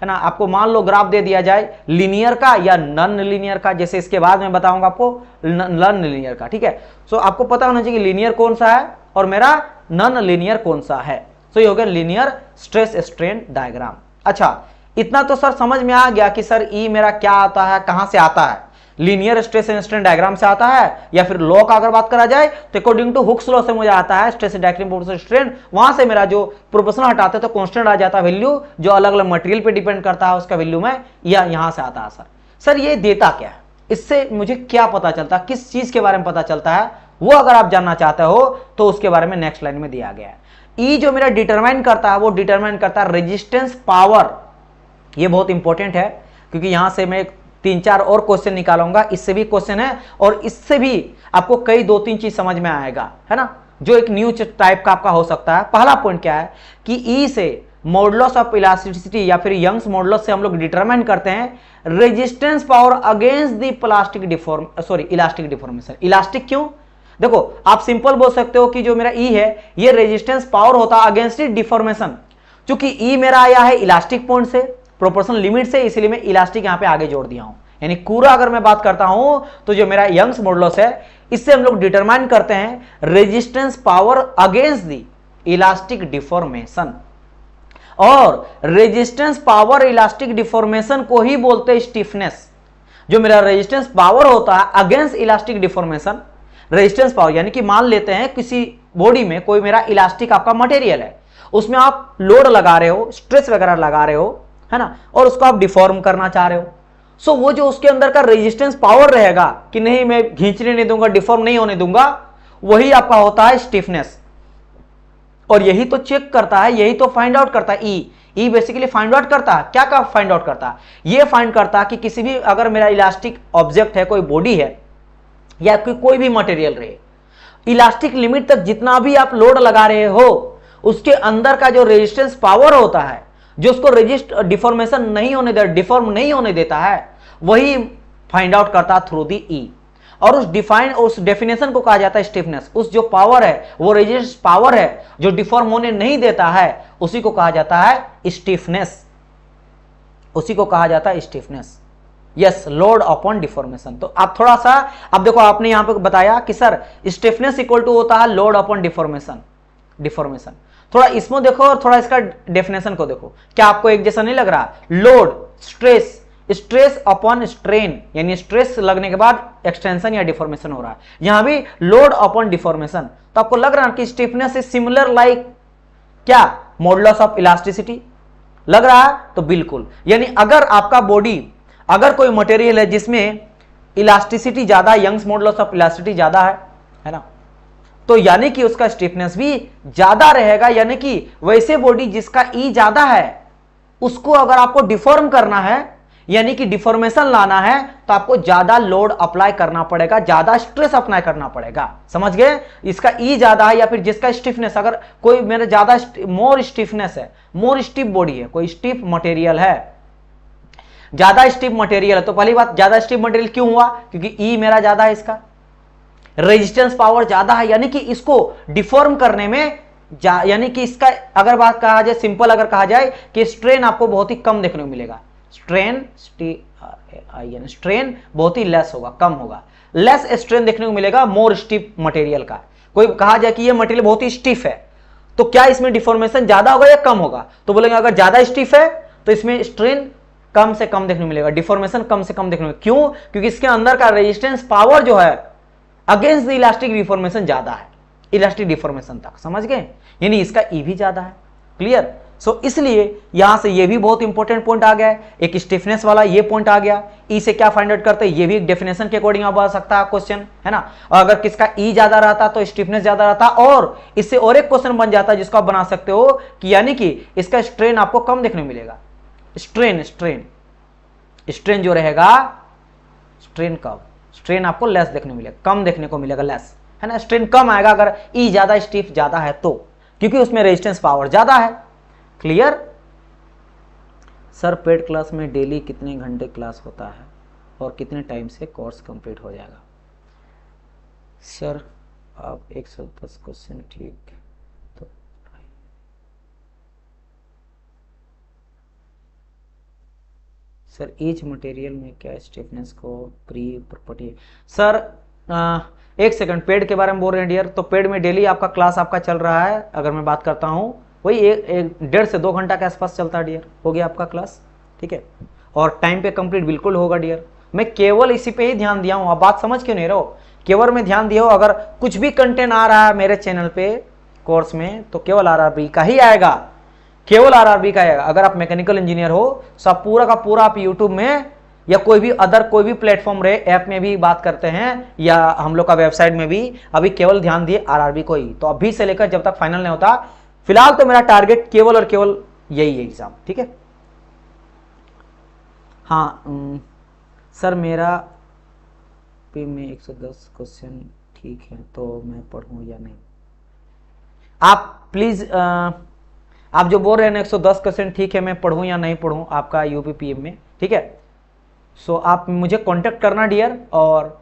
है ना, आपको मान लो ग्राफ दे दिया जाए लीनियर का या नॉन लीनियर का, जैसे इसके बाद मैं बताऊंगा आपको नॉन लीनियर का, ठीक है। सो आपको पता होना चाहिए कि लीनियर कौन सा है और मेरा नॉन लीनियर कौन सा है। सो ये हो गया लीनियर स्ट्रेस स्ट्रेन डायग्राम। अच्छा, इतना तो सर समझ में आ गया कि सर E मेरा क्या आता है, कहां से आता है, linear stress and strain diagram से आता है, या फिर लॉ का अगर बात करा जाए तो अकॉर्डिंग टू हुक्स लॉ से मुझे आता है स्ट्रेस डायरेक्टली प्रोपोर्शनल स्ट्रेन, वहां से मेरा जो प्रोपोर्शनल हटाते तो कांस्टेंट आ जाता है वैल्यू, जो अलग अलग मटेरियल पे डिपेंड करता है उसका वैल्यू में, या यहां से आता है। सर ये देता क्या है, इससे मुझे क्या पता चलता है, किस चीज के बारे में पता चलता है, वो अगर आप जानना चाहते हो तो उसके बारे में नेक्स्ट लाइन में दिया गया है। E जो मेरा डिटरमाइन करता है, वो डिटरमाइन करता है रेजिस्टेंस पावर। ये बहुत इंपॉर्टेंट है, क्योंकि यहां से मैं 3-4 और क्वेश्चन निकालूंगा, इससे भी क्वेश्चन है और इससे भी आपको कई 2-3 चीज समझ में आएगा, है ना, जो एक न्यू टाइप का आपका हो सकता है। पहला पॉइंट क्या है कि E से मॉडुलस ऑफ इलास्टिसिटी या फिर यंग्स मॉडुलस से हम लोग डिटरमाइन करते हैं resistance power against the elastic deformation. Elastic क्यों, देखो आप सिंपल बोल सकते हो कि जो मेरा E है ये रेजिस्टेंस पावर होता है अगेंस्ट डिफॉर्मेशन। चूंकि E मेरा आया है इलास्टिक पॉइंट से, प्रोपोर्शनल लिमिट से, इसलिए मैं इलास्टिक यहां पे आगे जोड़ दिया हूं। यानी पूरा अगर मैं बात करता हूं तो जो मेरा यंग्स मॉडुलस है इससे हम लोग डिटरमाइन करते हैं resistance power against the elastic deformation, और रेजिस्टेंस पावर इलास्टिक डिफॉर्मेशन को ही बोलते हैं स्टिफनेस। जो मेरा रेजिस्टेंस पावर होता है against elastic deformation, resistance power यानी कि मान लेते हैं किसी बॉडी में कोई मेरा इलास्टिक आपका मटेरियल है, उसमें आप लोड लगा रहे हो, स्ट्रेस वगैरह लगा रहे हो, है ना, और उसको आप डिफॉर्म करना चाह रहे हो। सो वो जो उसके अंदर का रेजिस्टेंस पावर रहेगा कि नहीं मैं खींचने नहीं दूंगा, डिफॉर्म नहीं होने दूंगा, वही आपका होता है स्टिफनेस। और यही तो चेक करता है, यही तो फाइंड आउट करता है ई बेसिकली फाइंड आउट करता है। क्या फाइंड आउट करता है? ये फाइंड करता है कि किसी भी अगर मेरा इलास्टिक ऑब्जेक्ट है, कोई बॉडी है या कोई भी मटेरियल रहे, इलास्टिक लिमिट तक जितना भी आप लोड लगा रहे हो उसके अंदर का जो रेजिस्टेंस पावर होता है, जो उसको डिफॉर्मेशन नहीं होने देता, डिफॉर्म नहीं होने देता है, वही फाइंड आउट करता है थ्रू दी ई। और उस डेफिनेशन को कहा जाता है स्टिफनेस। उस जो पावर है, वो रेजिस्टेंस पावर है जो डिफॉर्म होने नहीं देता है, उसी को कहा जाता है स्टिफनेस, उसी को कहा जाता है stiffness. Yes, load upon deformation. तो आप थोड़ा सा, अब देखो आपने यहां पे बताया कि सर स्टिफनेस इक्वल टू होता है लोड अपॉन डिफॉर्मेशन। थोड़ा इसमें देखो और थोड़ा इसका डेफिनेशन को देखो, क्या आपको एक जैसा नहीं लग रहा? लोड, स्ट्रेस अपॉन स्ट्रेन, यानी स्ट्रेस लगने के बाद एक्सटेंशन या डिफॉर्मेशन हो रहा है, यहां भी लोड अपॉन डिफॉर्मेशन। तो आपको लग रहा है कि स्टिफनेस इज सिमिलर लाइक क्या? मॉडुलस ऑफ इलास्टिसिटी लग रहा है? तो बिल्कुल, यानी अगर आपका बॉडी, अगर कोई मटेरियल है जिसमें इलास्टिसिटी ज्यादा, यंग्स मॉडुलस ऑफ इलास्टिसिटी ज्यादा है ना, तो यानी कि उसका स्टिफनेस भी ज्यादा रहेगा। यानी कि वैसे बॉडी जिसका ई ज्यादा है, उसको अगर आपको डिफॉर्म करना है, यानी कि डिफॉर्मेशन लाना है, तो आपको ज्यादा लोड अप्लाई करना पड़ेगा, ज्यादा स्ट्रेस अप्लाई करना पड़ेगा। समझ गए? इसका ई ज्यादा है या फिर जिसका स्टिफनेस, अगर कोई मेरा ज्यादा मोर स्टिफनेस है, मोर स्टिफ बॉडी है, कोई स्टिफ मटेरियल है, ज्यादा स्टिफ मटेरियल है, तो पहली बात ज्यादा स्टिफ मटेरियल क्यों हुआ? क्योंकि ई मेरा ज्यादा है, इसका रेजिस्टेंस पावर ज्यादा है, यानी कि इसको डिफॉर्म करने में यानी कि इसका अगर बात कहा जाए, सिंपल अगर कहा जाए कि स्ट्रेन आपको बहुत ही कम देखने को मिलेगा। स्ट्रेन बहुत ही लेस होगा, कम होगा, लेस स्ट्रेन देखने को मिलेगा मोर स्टिफ मटेरियल का। कोई कहा जाए कि ये मटेरियल बहुत ही स्टिफ है, तो क्या इसमें डिफॉर्मेशन ज्यादा होगा या कम होगा? तो बोलेंगे अगर ज्यादा स्टिफ है तो इसमें स्ट्रेन कम से कम देखने को मिलेगा, डिफॉर्मेशन कम से कम देखने को मिलेगा। क्यों? क्योंकि इसके अंदर का रेजिस्टेंस पावर जो है अगेंस्ट द इलास्टिक डिफॉर्मेशन ज्यादा है, इलास्टिक डिफॉर्मेशन तक। समझ गए? यानी इसका ई भी ज्यादा है। क्लियर? सो इसलिए यहां से ये भी बहुत इंपॉर्टेंट पॉइंट आ गया है, एक स्टिफनेस वाला ये पॉइंट आ गया। ई से क्या फाइंड आउट करते हैं, ये भी एक डेफिनेशन के अकॉर्डिंग आ सकता है क्वेश्चन, है ना। और अगर किसका ई ज्यादा रहता तो स्टिफनेस ज्यादा रहता, और इससे और एक क्वेश्चन बन जाता है जिसको आप बना सकते हो कि यानी कि इसका स्ट्रेन आपको कम देखने को मिलेगा। स्ट्रेन जो रहेगा, स्ट्रेन आपको लेस देखने को मिलेगा, कम देखने को मिलेगा, लेस, है ना। स्ट्रेन कम आएगा अगर ई ज्यादा स्टिफ ज्यादा है तो, क्योंकि उसमें रेजिस्टेंस पावर ज्यादा है। क्लियर? सर पेड क्लास में डेली कितने घंटे क्लास होता है और कितने टाइम से कोर्स कंप्लीट हो जाएगा? सर आप 110 क्वेश्चन ठीक तो सर ईच मटेरियल में क्या स्टिफनेस को प्री प्रॉपर्टी है? सर एक सेकंड, पेड के बारे में बोल रहे हैं डियर। तो पेड में डेली आपका क्लास आपका चल रहा है, अगर मैं बात करता हूं वही एक 1.5 से 2 घंटा के आसपास चलता है डियर, हो गया आपका क्लास, ठीक है। और टाइम पे कंप्लीट बिल्कुल होगा डियर। मैं केवल इसी पे ही ध्यान दिया हूं, आप बात समझ क्यों नहीं रहो? केवल मैं ध्यान दिया हूं, अगर कुछ भी कंटेंट आ रहा है मेरे चैनल पे कोर्स में तो केवल आरआरबी का ही आएगा, केवल आरआरबी का आएगा। अगर आप मैकेनिकल इंजीनियर हो तो आप पूरा का पूरा आप यूट्यूब में या कोई भी अदर कोई भी प्लेटफॉर्म रहे, ऐप में भी बात करते हैं या हम लोग का वेबसाइट में भी, अभी केवल ध्यान दिए आरआरबी को ही। तो अभी से लेकर जब तक फाइनल नहीं होता, फिलहाल तो मेरा टारगेट केवल और केवल यही है एग्जाम, ठीक है। हाँ सर मेरा पे में 110 क्वेश्चन ठीक है, तो मैं पढ़ूं या नहीं? आप प्लीज आप जो बोल रहे हैं 110 क्वेश्चन ठीक है, मैं पढ़ूं या नहीं पढ़ूं आपका यूपीपीएम में, ठीक है। सो आप मुझे कांटेक्ट करना डियर, और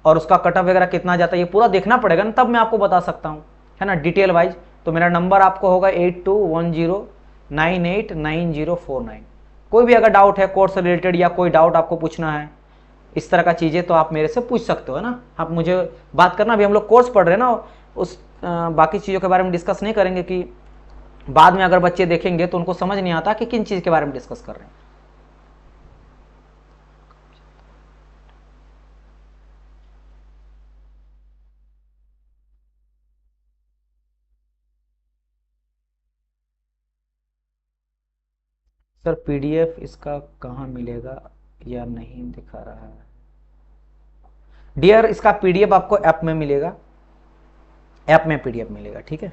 उसका कट ऑफ वगैरह कितना जाता है ये पूरा देखना पड़ेगा ना, तब मैं आपको बता सकता हूं, है ना, डिटेल वाइज। तो मेरा नंबर आपको होगा 8210989049। कोई भी अगर डाउट है कोर्स रिलेटेड या कोई डाउट आपको पूछना है इस तरह का चीज़ें तो आप मेरे से पूछ सकते हो ना, आप मुझे बात करना। अभी हम लोग कोर्स पढ़ रहे हैं ना, उस बाकी चीज़ों के बारे में डिस्कस नहीं करेंगे कि बाद में अगर बच्चे देखेंगे तो उनको समझ नहीं आता कि किन चीज़ के बारे में डिस्कस कर रहे हैं। सर पीडीएफ इसका कहाँ मिलेगा या नहीं दिखा रहा है? डियर, इसका पीडीएफ आपको ऐप में मिलेगा, ऐप में पीडीएफ मिलेगा, ठीक है।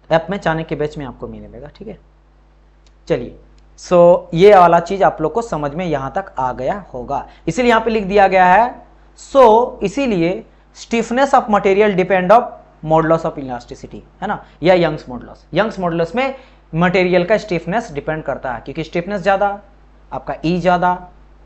ऐप में चाणक्य के बैच में आपको मिलेगा, ठीक है। चलिए, सो ये वाला चीज आप लोग को समझ में यहां तक आ गया होगा, इसीलिए यहां पे लिख दिया गया है। सो इसीलिए stiffness of material depend of modulus of elasticity, है ना, या यंग्स मॉडुलस। यंग्स मॉडुलस में मटेरियल का स्टिफनेस डिपेंड करता है, क्योंकि स्टिफनेस ज्यादा, आपका ई ज्यादा,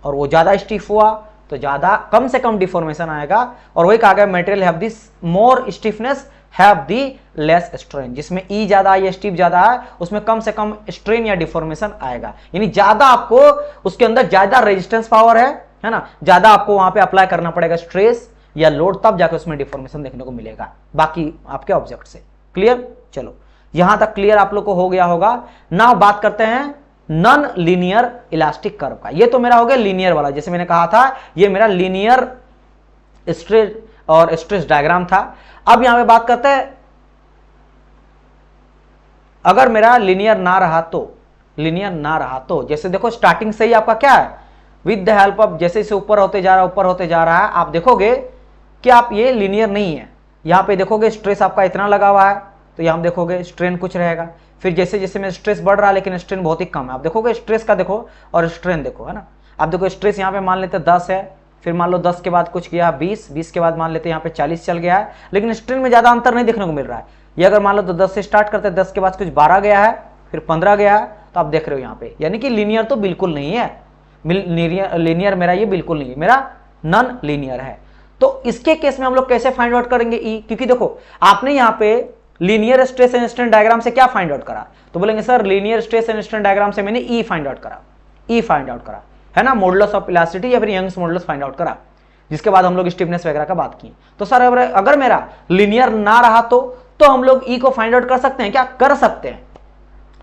और वो ज्यादा स्टिफ हुआ तो ज्यादा कम से कम डिफॉर्मेशन आएगा। और वही कहा गया material have this more stiffness have the less strain, जिसमें ई ज्यादा या स्टिफ ज्यादा है उसमें कम से कम स्ट्रेन या डिफॉर्मेशन आएगा, यानी ज्यादा आपको उसके अंदर ज्यादा रेजिस्टेंस पावर है ना, ज्यादा आपको वहां पे अप्लाई करना पड़ेगा स्ट्रेस या लोड, तब जाकर उसमें डिफॉर्मेशन देखने को मिलेगा बाकी आपके ऑब्जेक्ट से। क्लियर? चलो यहां तक क्लियर आप लोग को हो गया होगा। नाउ बात करते हैं नॉन लीनियर इलास्टिक कर्व का। ये तो मेरा हो गया लीनियर वाला, जैसे मैंने कहा था ये मेरा लीनियर स्ट्रेस और स्ट्रेस डायग्राम था। अब यहां पे बात करते हैं अगर मेरा लीनियर ना रहा तो, जैसे देखो स्टार्टिंग से ही आपका क्या है, विद द हेल्प ऑफ, जैसे इसे ऊपर होते जा रहा है, आप देखोगे कि आप ये लीनियर नहीं है। यहां पे देखोगे स्ट्रेस आपका इतना लगा हुआ है, तो यहां देखोगे स्ट्रेन कुछ रहेगा। फिर जैसे जैसे में स्ट्रेस बढ़ रहा है लेकिन स्ट्रेन बहुत ही कम है, आप देखोगे स्ट्रेस का देखो और स्ट्रेन देखो, है ना। आप देखो स्ट्रेस यहाँ पे मान लेते 10 है, फिर मान लो 10 के बाद कुछ गया 20 के बाद मान लेते यहाँ पे 40 चल गया है, लेकिन स्ट्रेन में ज्यादा अंतर नहीं देखने को मिल रहा है। ये अगर मान लो तो 10 से स्टार्ट करते हैं, 10 के बाद कुछ 12 गया है, फिर 15 गया है, तो आप देख रहे हो यहाँ पे, यानी कि लीनियर तो बिल्कुल नहीं है। लीनियर मेरा ये बिल्कुल नहीं है, मेरा नॉन लीनियर है। तो इसके केस में हम लोग कैसे फाइंड आउट करेंगे ई? क्योंकि देखो आपने यहाँ पे linear stress and strain diagram से क्या फाइंड आउट करा, तो बोलेंगे sir linear stress and strain diagram से मैंने ई फाइंड आउट करा, है ना, मॉडुलस ऑफ इलास्टिसिटी या फिर यंग्स मॉडुलस फाइंड आउट करा, जिसके बाद हम लोग स्टिफनेस वगैरह का बात की। तो सर अगर मेरा लीनियर ना रहा तो हम लोग ई को फाइंड आउट कर सकते हैं क्या? कर सकते हैं,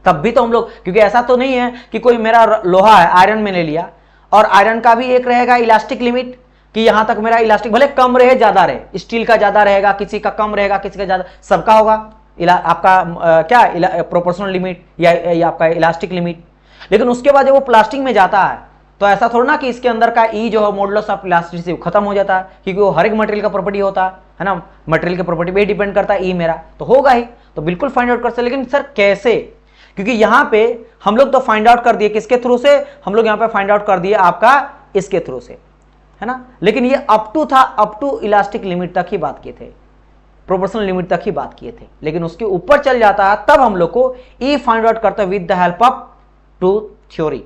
तब भी तो हम लोग, क्योंकि ऐसा तो नहीं है कि कोई मेरा लोहा है, आयरन मैंने लिया, और आयरन का भी एक रहेगा इलास्टिक लिमिट कि यहां तक मेरा इलास्टिक भले कम रहे ज्यादा रहे, स्टील का ज्यादा रहेगा, किसी का कम रहेगा, किसी का ज्यादा, सबका होगा आपका क्या प्रोपोर्शनल लिमिट या आपका इलास्टिक लिमिट। लेकिन उसके बाद जब वो प्लास्टिक में जाता है तो ऐसा थोड़ा ना कि इसके अंदर का ई जो है मॉडुलस ऑफ इलास्टिसिटी खत्म हो जाता है, क्योंकि वो हर एक मटेरियल का प्रॉपर्टी होता है ना, मटेरियल की प्रॉपर्टी पे ही डिपेंड करता है ई मेरा, तो होगा ही, तो बिल्कुल फाइंड आउट कर सकते। लेकिन सर कैसे? क्योंकि यहां पे हम लोग तो फाइंड आउट कर दिए किसके थ्रू से, हम लोग यहां पे फाइंड आउट कर दिए आपका इसके थ्रू से, है ना। लेकिन ये अप टू इलास्टिक लिमिट तक ही बात किए थे, प्रोपोर्शनल लिमिट तक ही बात किए थे, लेकिन उसके ऊपर चल जाता है तब हम लोग को ई फाइंड आउट करते हैं with the help of two theory.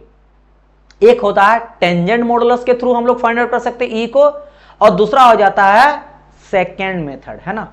एक होता है टेंजेंट मॉडुलस के थ्रू हम लोग फाइंड आउट कर सकते हैं ई को, और दूसरा हो जाता है सेकेंड मेथड, है ना,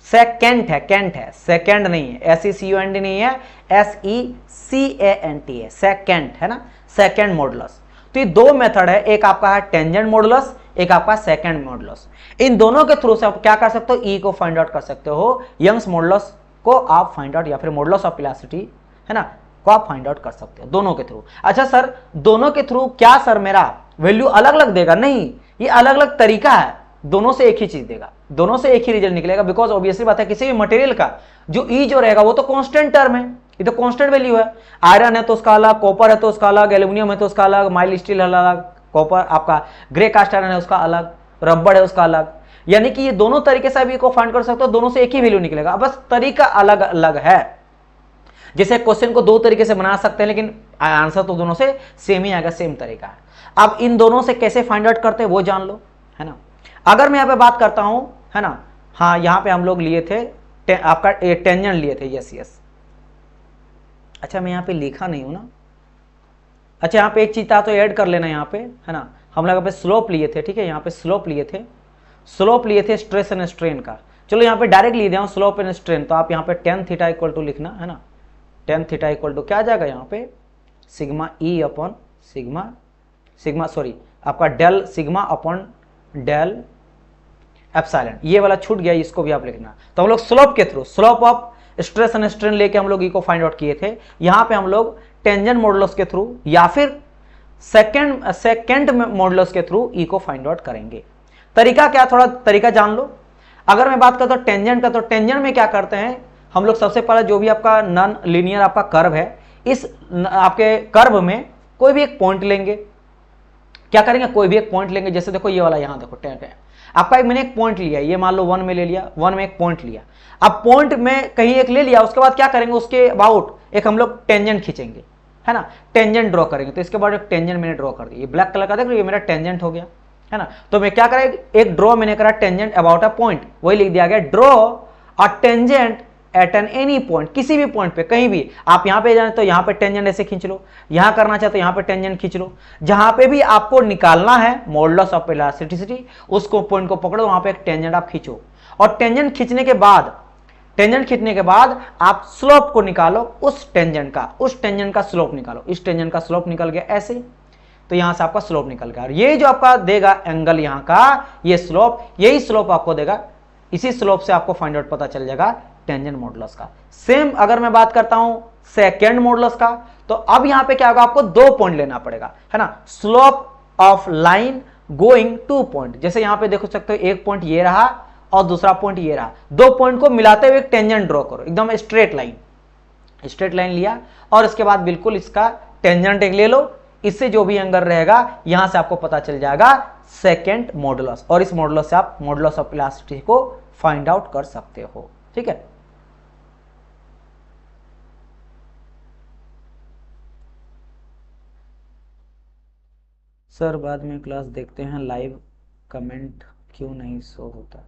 सेकेंड है, सेकेंड नहीं है, SECUND नहीं है, SECANT है, सेकेंड, है ना, सेकेंड मॉडुलस। तो ये दो मेथड है, एक आपका है टेंजेंट मॉडुलस, एक आपका सेकेंड मॉडुलस। इन दोनों के थ्रू से आप क्या कर सकते हो, ई को फाइंड आउट कर सकते हो, यंग्स मॉडुलस को आप फाइंड आउट, या फिर मॉडुलस ऑफ इलास्टिसिटी, है ना, को आप फाइंड आउट कर सकते हो दोनों के थ्रू। अच्छा सर दोनों के थ्रू क्या सर मेरा वैल्यू अलग अलग देगा? नहीं, ये अलग अलग तरीका है, दोनों से एक ही चीज देगा, दोनों से एक ही रिजल्ट निकलेगा। बिकॉज ऑब्वियसली बात है किसी भी मटेरियल का जो ई जो रहेगा वो तो कांस्टेंट टर्म है, ये तो कांस्टेंट वैल्यू है। आयरन है तो उसका अलग, कॉपर है तो उसका अलग, एल्यूमिनियम है तो उसका अलग, माइल स्टील अलग, कॉपर आपका ग्रे कास्ट आयरन है उसका अलग, रबड़ है उसका अलग, यानी कि ये दोनों तरीके से भी को फाइंड कर सकते हो, दोनों से एक ही वैल्यू निकलेगा, बस तरीका अलग अलग है। जैसे क्वेश्चन को दो तरीके से बना सकते हैं लेकिन आंसर तो दोनों से सेम ही आएगा, सेम तरीका है। अब इन दोनों से कैसे फाइंड आउट करते हैं वो जान लो, है ना। अगर मैं यहाँ पे बात करता हूं, है ना, हाँ यहाँ पे हम लोग लिए थे आपका टेंजेंट लिए थे, यस। अच्छा मैं यहाँ पे लिखा नहीं हूं ना, अच्छा यहाँ पे एक चीज था तो ऐड कर लेना यहाँ पे, है ना। हम लोग यहाँ पे स्लोप लिए थे, ठीक है, यहाँ पे स्लोप लिए थे स्ट्रेस एंड स्ट्रेन का। चलो यहाँ पे डायरेक्ट लिए दिया स्लोप एंड स्ट्रेन, तो आप यहाँ पे टेन थीटा इक्वल टू लिखना, है ना, टेन थीटा इक्वल टू क्या आ जाएगा यहाँ पे सिग्मा ई अपॉन आपका del sigma upon del epsilon, ये वाला छूट गया, इसको भी आप लिखना। तो हम लोग स्लोप के through, slope of stress and strain लेके हम लोग ई को फाइंड आउट किए थे। यहां पे हम लोग टेंजेंट मॉडुलस के थ्रू या फिर सेकंड मॉडुलस के थ्रू ई को फाइंड आउट करेंगे। तरीका क्या, थोड़ा तरीका जान लो। अगर मैं बात करता हूं टेंजेंट का, तो टेंजेंट में क्या करते हैं हम लोग, सबसे पहले जो भी आपका नॉन लीनियर आपका कर्व है, इस आपके कर्व में कोई भी एक पॉइंट लेंगे। क्या करेंगे, कोई भी एक पॉइंट लेंगे। जैसे देखो ये वाला, यहां देखो आपका एक मैंने एक पॉइंट लिया, ये मान लो 1 में ले लिया, 1 में एक पॉइंट लिया। अब पॉइंट में कहीं एक ले लिया, उसके बाद क्या करेंगे, उसके अबाउट एक हम लोग टेंजेंट खींचेंगे, है ना, टेंजेंट ड्रॉ करेंगे। तो इसके बाद एक टेंजेंट मैंने ड्रॉ कर दिया, ये ब्लैक कलर का देख रहे हो, ये मेरा टेंजेंट हो गया, है ना। तो मैं क्या करें, एक ड्रॉ मैंने करा टेंजेंट अबाउट अ पॉइंट, वही लिख दिया गया, draw a tangent at an any point, किसी भी पॉइंट पे, कहीं भी। आप यहां पे जाए तो यहां पे टेंजेंट ऐसे खींच लो, यहां करना चाहते तो यहां पे टेंजेंट खींच लो। जहां पे भी आपको निकालना है मॉडुलस ऑफ इलास्टिसिटी, उसको पॉइंट को पकड़ो, वहां पे एक टेंजेंट आप खींचो, और टेंजेंट खींचने के बाद आप स्लोप को निकालो, उस टेंजेंट का स्लोप निकालो। इस टेंजेंट का स्लोप निकल गया ऐसे, तो यहां से आपका स्लोप निकल गया, और ये जो आपका देगा एंगल यहां का, ये स्लोप, यही स्लोप आपको देगा। इसी स्लोप से आपको फाइंड आउट पता चल जाएगा टेंजेंट मॉडुलस का। सेम अगर मैं बात करता हूं सेकंड मॉडुलस का, तो अब यहां पे क्या होगा, आपको 2 पॉइंट लेना पड़ेगा, है ना। Slope of line going two point, जैसे यहां पे देखो सकते हो, एक पॉइंट ये रहा और दूसरा पॉइंट ये रहा, 2 पॉइंट को मिलाते हुए एक टेंजेंट ड्रॉ करो, एकदम स्ट्रेट लाइन लिया, और इसके बाद बिल्कुल इसका टेंजेंट एक ले लो, इससे जो भी एंगल रहेगा यहां से आपको पता चल जाएगा सेकंड मॉडुलस, और इस मॉडुलस से आप मॉडुलस ऑफ इलास्टिसिटी को फाइंड आउट कर सकते हो, ठीक है। सर बाद में क्लास देखते हैं, लाइव कमेंट क्यों नहीं शो होता?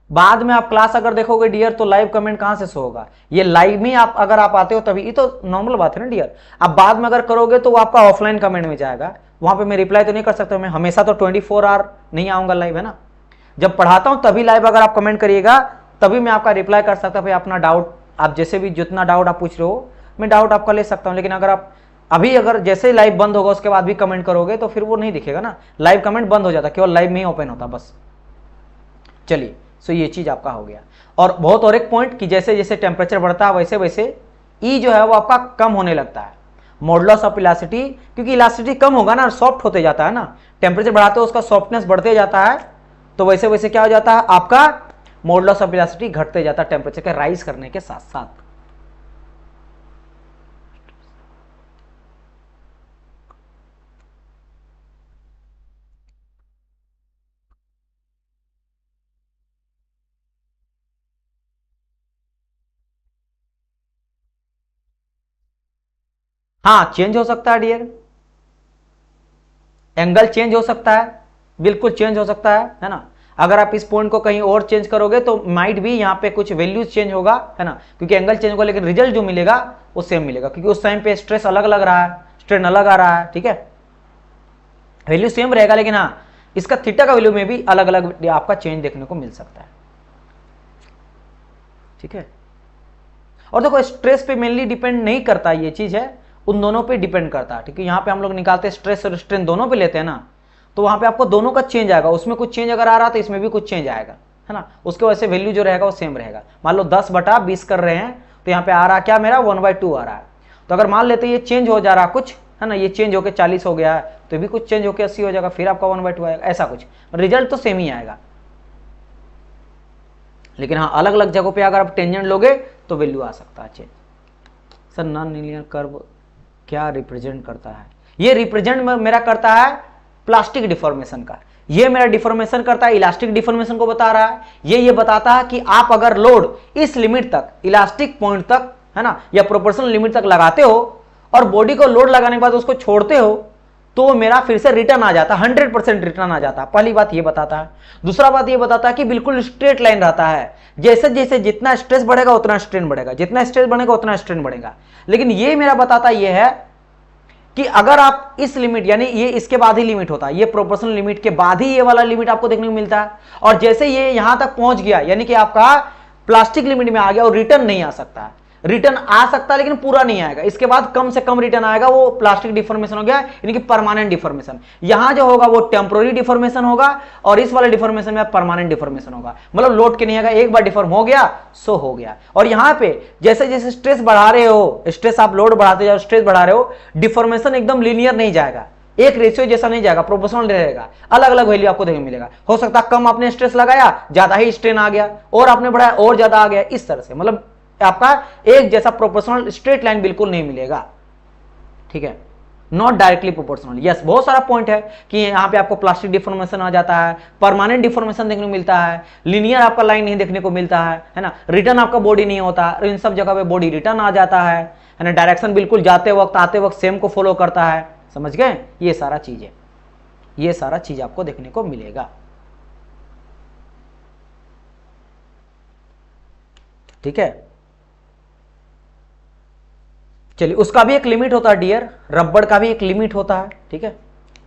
बाद में आप क्लास अगर देखोगे डियर, तो लाइव कमेंट कहां से शो होगा? ये लाइव में आप अगर आप आते हो तभी, ये तो नॉर्मल बात है ना डियर। आप बाद में अगर करोगे तो वो आपका ऑफलाइन कमेंट में जाएगा, वहां पे मैं रिप्लाई तो नहीं कर सकता, मैं हमेशा तो 24 आवर नहीं आऊंगा लाइव, है ना। जब पढ़ाता हूं तभी लाइव अगर आप कमेंट करिएगा, तभी मैं आपका रिप्लाई कर सकता हूं। भाई अपना डाउट, आप जैसे भी जितना डाउट आप पूछ रहे हो, मैं डाउट आपका ले सकता हूं। लेकिन अगर आप अभी अगर जैसे ही लाइव बंद होगा उसके बाद भी कमेंट करोगे तो फिर वो नहीं दिखेगा ना, लाइव कमेंट बंद हो जाता, केवल लाइव में ही ओपन होता बस। चलिए, सो ये चीज आपका हो गया। और बहुत और एक पॉइंट कि जैसे जैसे टेम्परेचर बढ़ता है वैसे वैसे ई जो है वो आपका कम होने लगता है, मॉडुलस ऑफ इलास्टिसिटी, क्योंकि इलास्टिसिटी कम होगा ना, सॉफ्ट होते जाता है ना, टेम्परेचर बढ़ाते हो उसका सॉफ्टनेस बढ़ते जाता है, तो वैसे वैसे क्या हो जाता है, आपका मॉडुलस ऑफ इलास्टिसिटी घटते जाता है टेम्परेचर के राइज करने के साथ साथ। हाँ, चेंज हो सकता है डियर, एंगल चेंज हो सकता है, बिल्कुल चेंज हो सकता है ना। अगर आप इस पॉइंट को कहीं और चेंज करोगे तो माइट भी यहाँ पे कुछ वैल्यूज चेंज होगा, है ना, क्योंकि एंगल चेंज होगा, लेकिन रिजल्ट जो मिलेगा वो सेम मिलेगा, क्योंकि उस टाइम पे स्ट्रेस अलग लग रहा है, स्ट्रेन अलग आ रहा है, ठीक है, वैल्यू सेम रहेगा, लेकिन हाँ इसका थीटा का वैल्यू में भी अलग अलग आपका चेंज देखने को मिल सकता है, ठीक है। और देखो स्ट्रेस पे मेनली डिपेंड नहीं करता, ये चीज है उन दोनों पे डिपेंड करता है, ठीक है। यहाँ पे हम लोग निकालते हैं स्ट्रेस और स्ट्रेन दोनों पे लेते हैं ना, तो वहां पे आपको दोनों का चेंज आएगा, उसमें कुछ चेंज अगर आ रहा तो इसमें भी कुछ चेंज आएगा, है ना। उसके वजह से वैल्यू जो रहेगा वो सेम रहेगा। मान लो 10/20 कर रहे हैं तो यहाँ पे आ रहा क्या मेरा 1/2 आ रहा है, तो अगर मान लेते ये चेंज हो जा रहा कुछ, है ना, ये चेंज होकर 40 हो गया है, तो भी कुछ चेंज होकर 80 हो जाएगा, फिर आपका 1/2 आएगा, ऐसा कुछ, रिजल्ट तो सेम ही आएगा। लेकिन हाँ अलग अलग जगहों पे अगर आप टेंजेंट लोगे तो वैल्यू आ सकता है change. Sir non linear curve क्या रिप्रेजेंट करता है? ये रिप्रेजेंट मेरा करता है प्लास्टिक डिफॉर्मेशन का, ये मेरा डिफॉर्मेशन करता है, इलास्टिक डिफॉर्मेशन को बता रहा है। ये बताता है कि आप अगर लोड इस लिमिट तक, इलास्टिक पॉइंट तक, है ना, या प्रोपोर्शनल लिमिट तक लगाते हो और बॉडी को लोड लगाने के बाद उसको छोड़ते हो तो मेरा फिर से रिटर्न आ जाता है, 100% रिटर्न आ जाता है। पहली बात ये बताता है। दूसरा बात ये बताता है कि बिल्कुल स्ट्रेट लाइन रहता है, जैसे जैसे जितना स्ट्रेस बढ़ेगा उतना स्ट्रेन बढ़ेगा, जितना स्ट्रेस बढ़ेगा उतना स्ट्रेन बढ़ेगा। लेकिन ये मेरा बताता ये है कि अगर आप इस लिमिट, यानी ये इसके बाद ही लिमिट होता है, ये प्रोपोर्शनल लिमिट के बाद ही ये वाला लिमिट आपको देखने को मिलता है, और जैसे ये यहां तक पहुंच गया यानी कि आपका प्लास्टिक लिमिट में आ गया और रिटर्न नहीं आ सकता है। रिटर्न आ सकता है लेकिन पूरा नहीं आएगा, इसके बाद कम से कम रिटर्न आएगा, वो प्लास्टिक डिफॉर्मेशन हो गया, यानी कि परमानेंट डिफॉर्मेशन। यहां जो होगा वो टेम्पोररी डिफॉर्मेशन होगा और इस वाले डिफॉर्मेशन में परमानेंट डिफॉर्मेशन होगा, मतलब लौट के नहीं आएगा, एक बार डिफॉर्म हो गया सो हो गया। और यहां पे जैसे जैसे स्ट्रेस बढ़ा रहे हो, स्ट्रेस आप लोड बढ़ाते जाओ, स्ट्रेस बढ़ा रहे हो, डिफॉर्मेशन एकदम लीनियर नहीं जाएगा, एक रेशियो जैसा नहीं जाएगा, प्रोपोर्शनल रहेगा, अलग अलग वैल्यू आपको देखने मिलेगा। हो सकता है कम आपने स्ट्रेस लगाया ज्यादा ही स्ट्रेन आ गया, और आपने बढ़ाया और ज्यादा आ गया, इस तरह से, मतलब आपका एक जैसा प्रोपोर्शनल स्ट्रेट लाइन बिल्कुल नहीं मिलेगा, ठीक है, नॉट डायरेक्टली प्रोपोर्शनल। यस, बहुत सारा पॉइंट है कि यहां पे आपको प्लास्टिक डिफॉर्मेशन आ जाता है, परमानेंट डिफॉर्मेशन देखने को मिलता है, लीनियर आपका लाइन नहीं देखने को मिलता है ना, रिटर्न आपका बॉडी नहीं होता, इन सब जगह पे बॉडी रिटर्न आ जाता है ना, डायरेक्शन बिल्कुल जाते वक्त आते वक्त सेम को फॉलो करता है, समझ गए, ये सारा चीजें, ये सारा चीज आपको देखने को मिलेगा, ठीक है। चलिए, उसका भी एक लिमिट होता है डियर, रबड़ का भी एक लिमिट होता है, ठीक है,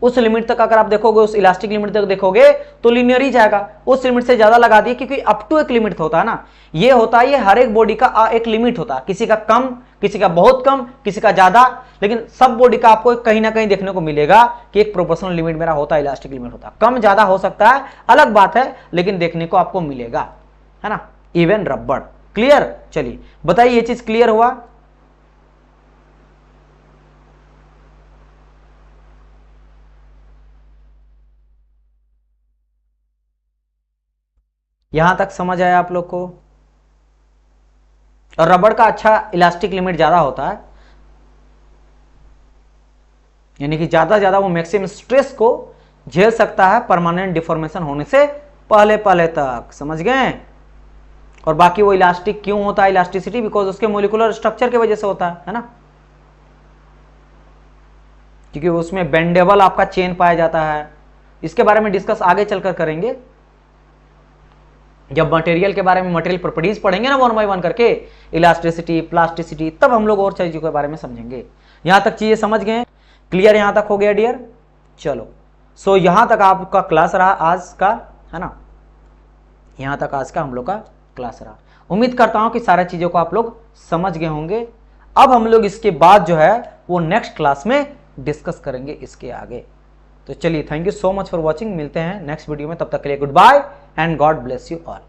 उस लिमिट तक अगर आप देखोगे, उस इलास्टिक लिमिट तक देखोगे तो लीनियर ही जाएगा, उस लिमिट से ज्यादा लगा दिए, क्योंकि अप टू एक लिमिट होता है ना, ये होता है, ये हर एक बॉडी का एक लिमिट होता है, किसी का कम, किसी का बहुत कम, किसी का ज्यादा, लेकिन सब बॉडी का आपको कहीं ना कहीं देखने को मिलेगा कि एक प्रोपोर्शनल लिमिट मेरा होता है, इलास्टिक लिमिट होता है, कम ज्यादा हो सकता है अलग बात है, लेकिन देखने को आपको मिलेगा, है ना, इवन रबड़। क्लियर? चलिए बताइए, ये चीज क्लियर हुआ? यहां तक समझ आया आप लोग को? और रबड़ का अच्छा इलास्टिक लिमिट ज्यादा होता है, यानी कि ज्यादा वो मैक्सिमम स्ट्रेस को झेल सकता है परमानेंट डिफॉर्मेशन होने से पहले पहले तक, समझ गए। और बाकी वो इलास्टिक क्यों होता है, इलास्टिसिटी बिकॉज उसके मोलिकुलर स्ट्रक्चर की वजह से होता है ना, क्योंकि उसमें बेंडेबल आपका चेन पाया जाता है। इसके बारे में डिस्कस आगे चलकर करेंगे, जब मटेरियल के बारे में, मटेरियल प्रॉपर्टीज पढ़ेंगे ना 1 by 1 करके, इलास्टिसिटी, प्लास्टिसिटी, तब हम लोग और चीजों के बारे में समझेंगे। यहां तक चीजें समझ गए? क्लियर यहां तक हो गया डियर? चलो, सो यहां तक आपका क्लास रहा आज का, है ना, यहां तक आज का हम लोग का क्लास रहा। उम्मीद करता हूं कि सारी चीजों को आप लोग समझ गए होंगे। अब हम लोग इसके बाद जो है वो नेक्स्ट क्लास में डिस्कस करेंगे इसके आगे। तो चलिए, thank you so much for watching, मिलते हैं नेक्स्ट वीडियो में, तब तक के लिए goodbye and God bless you all.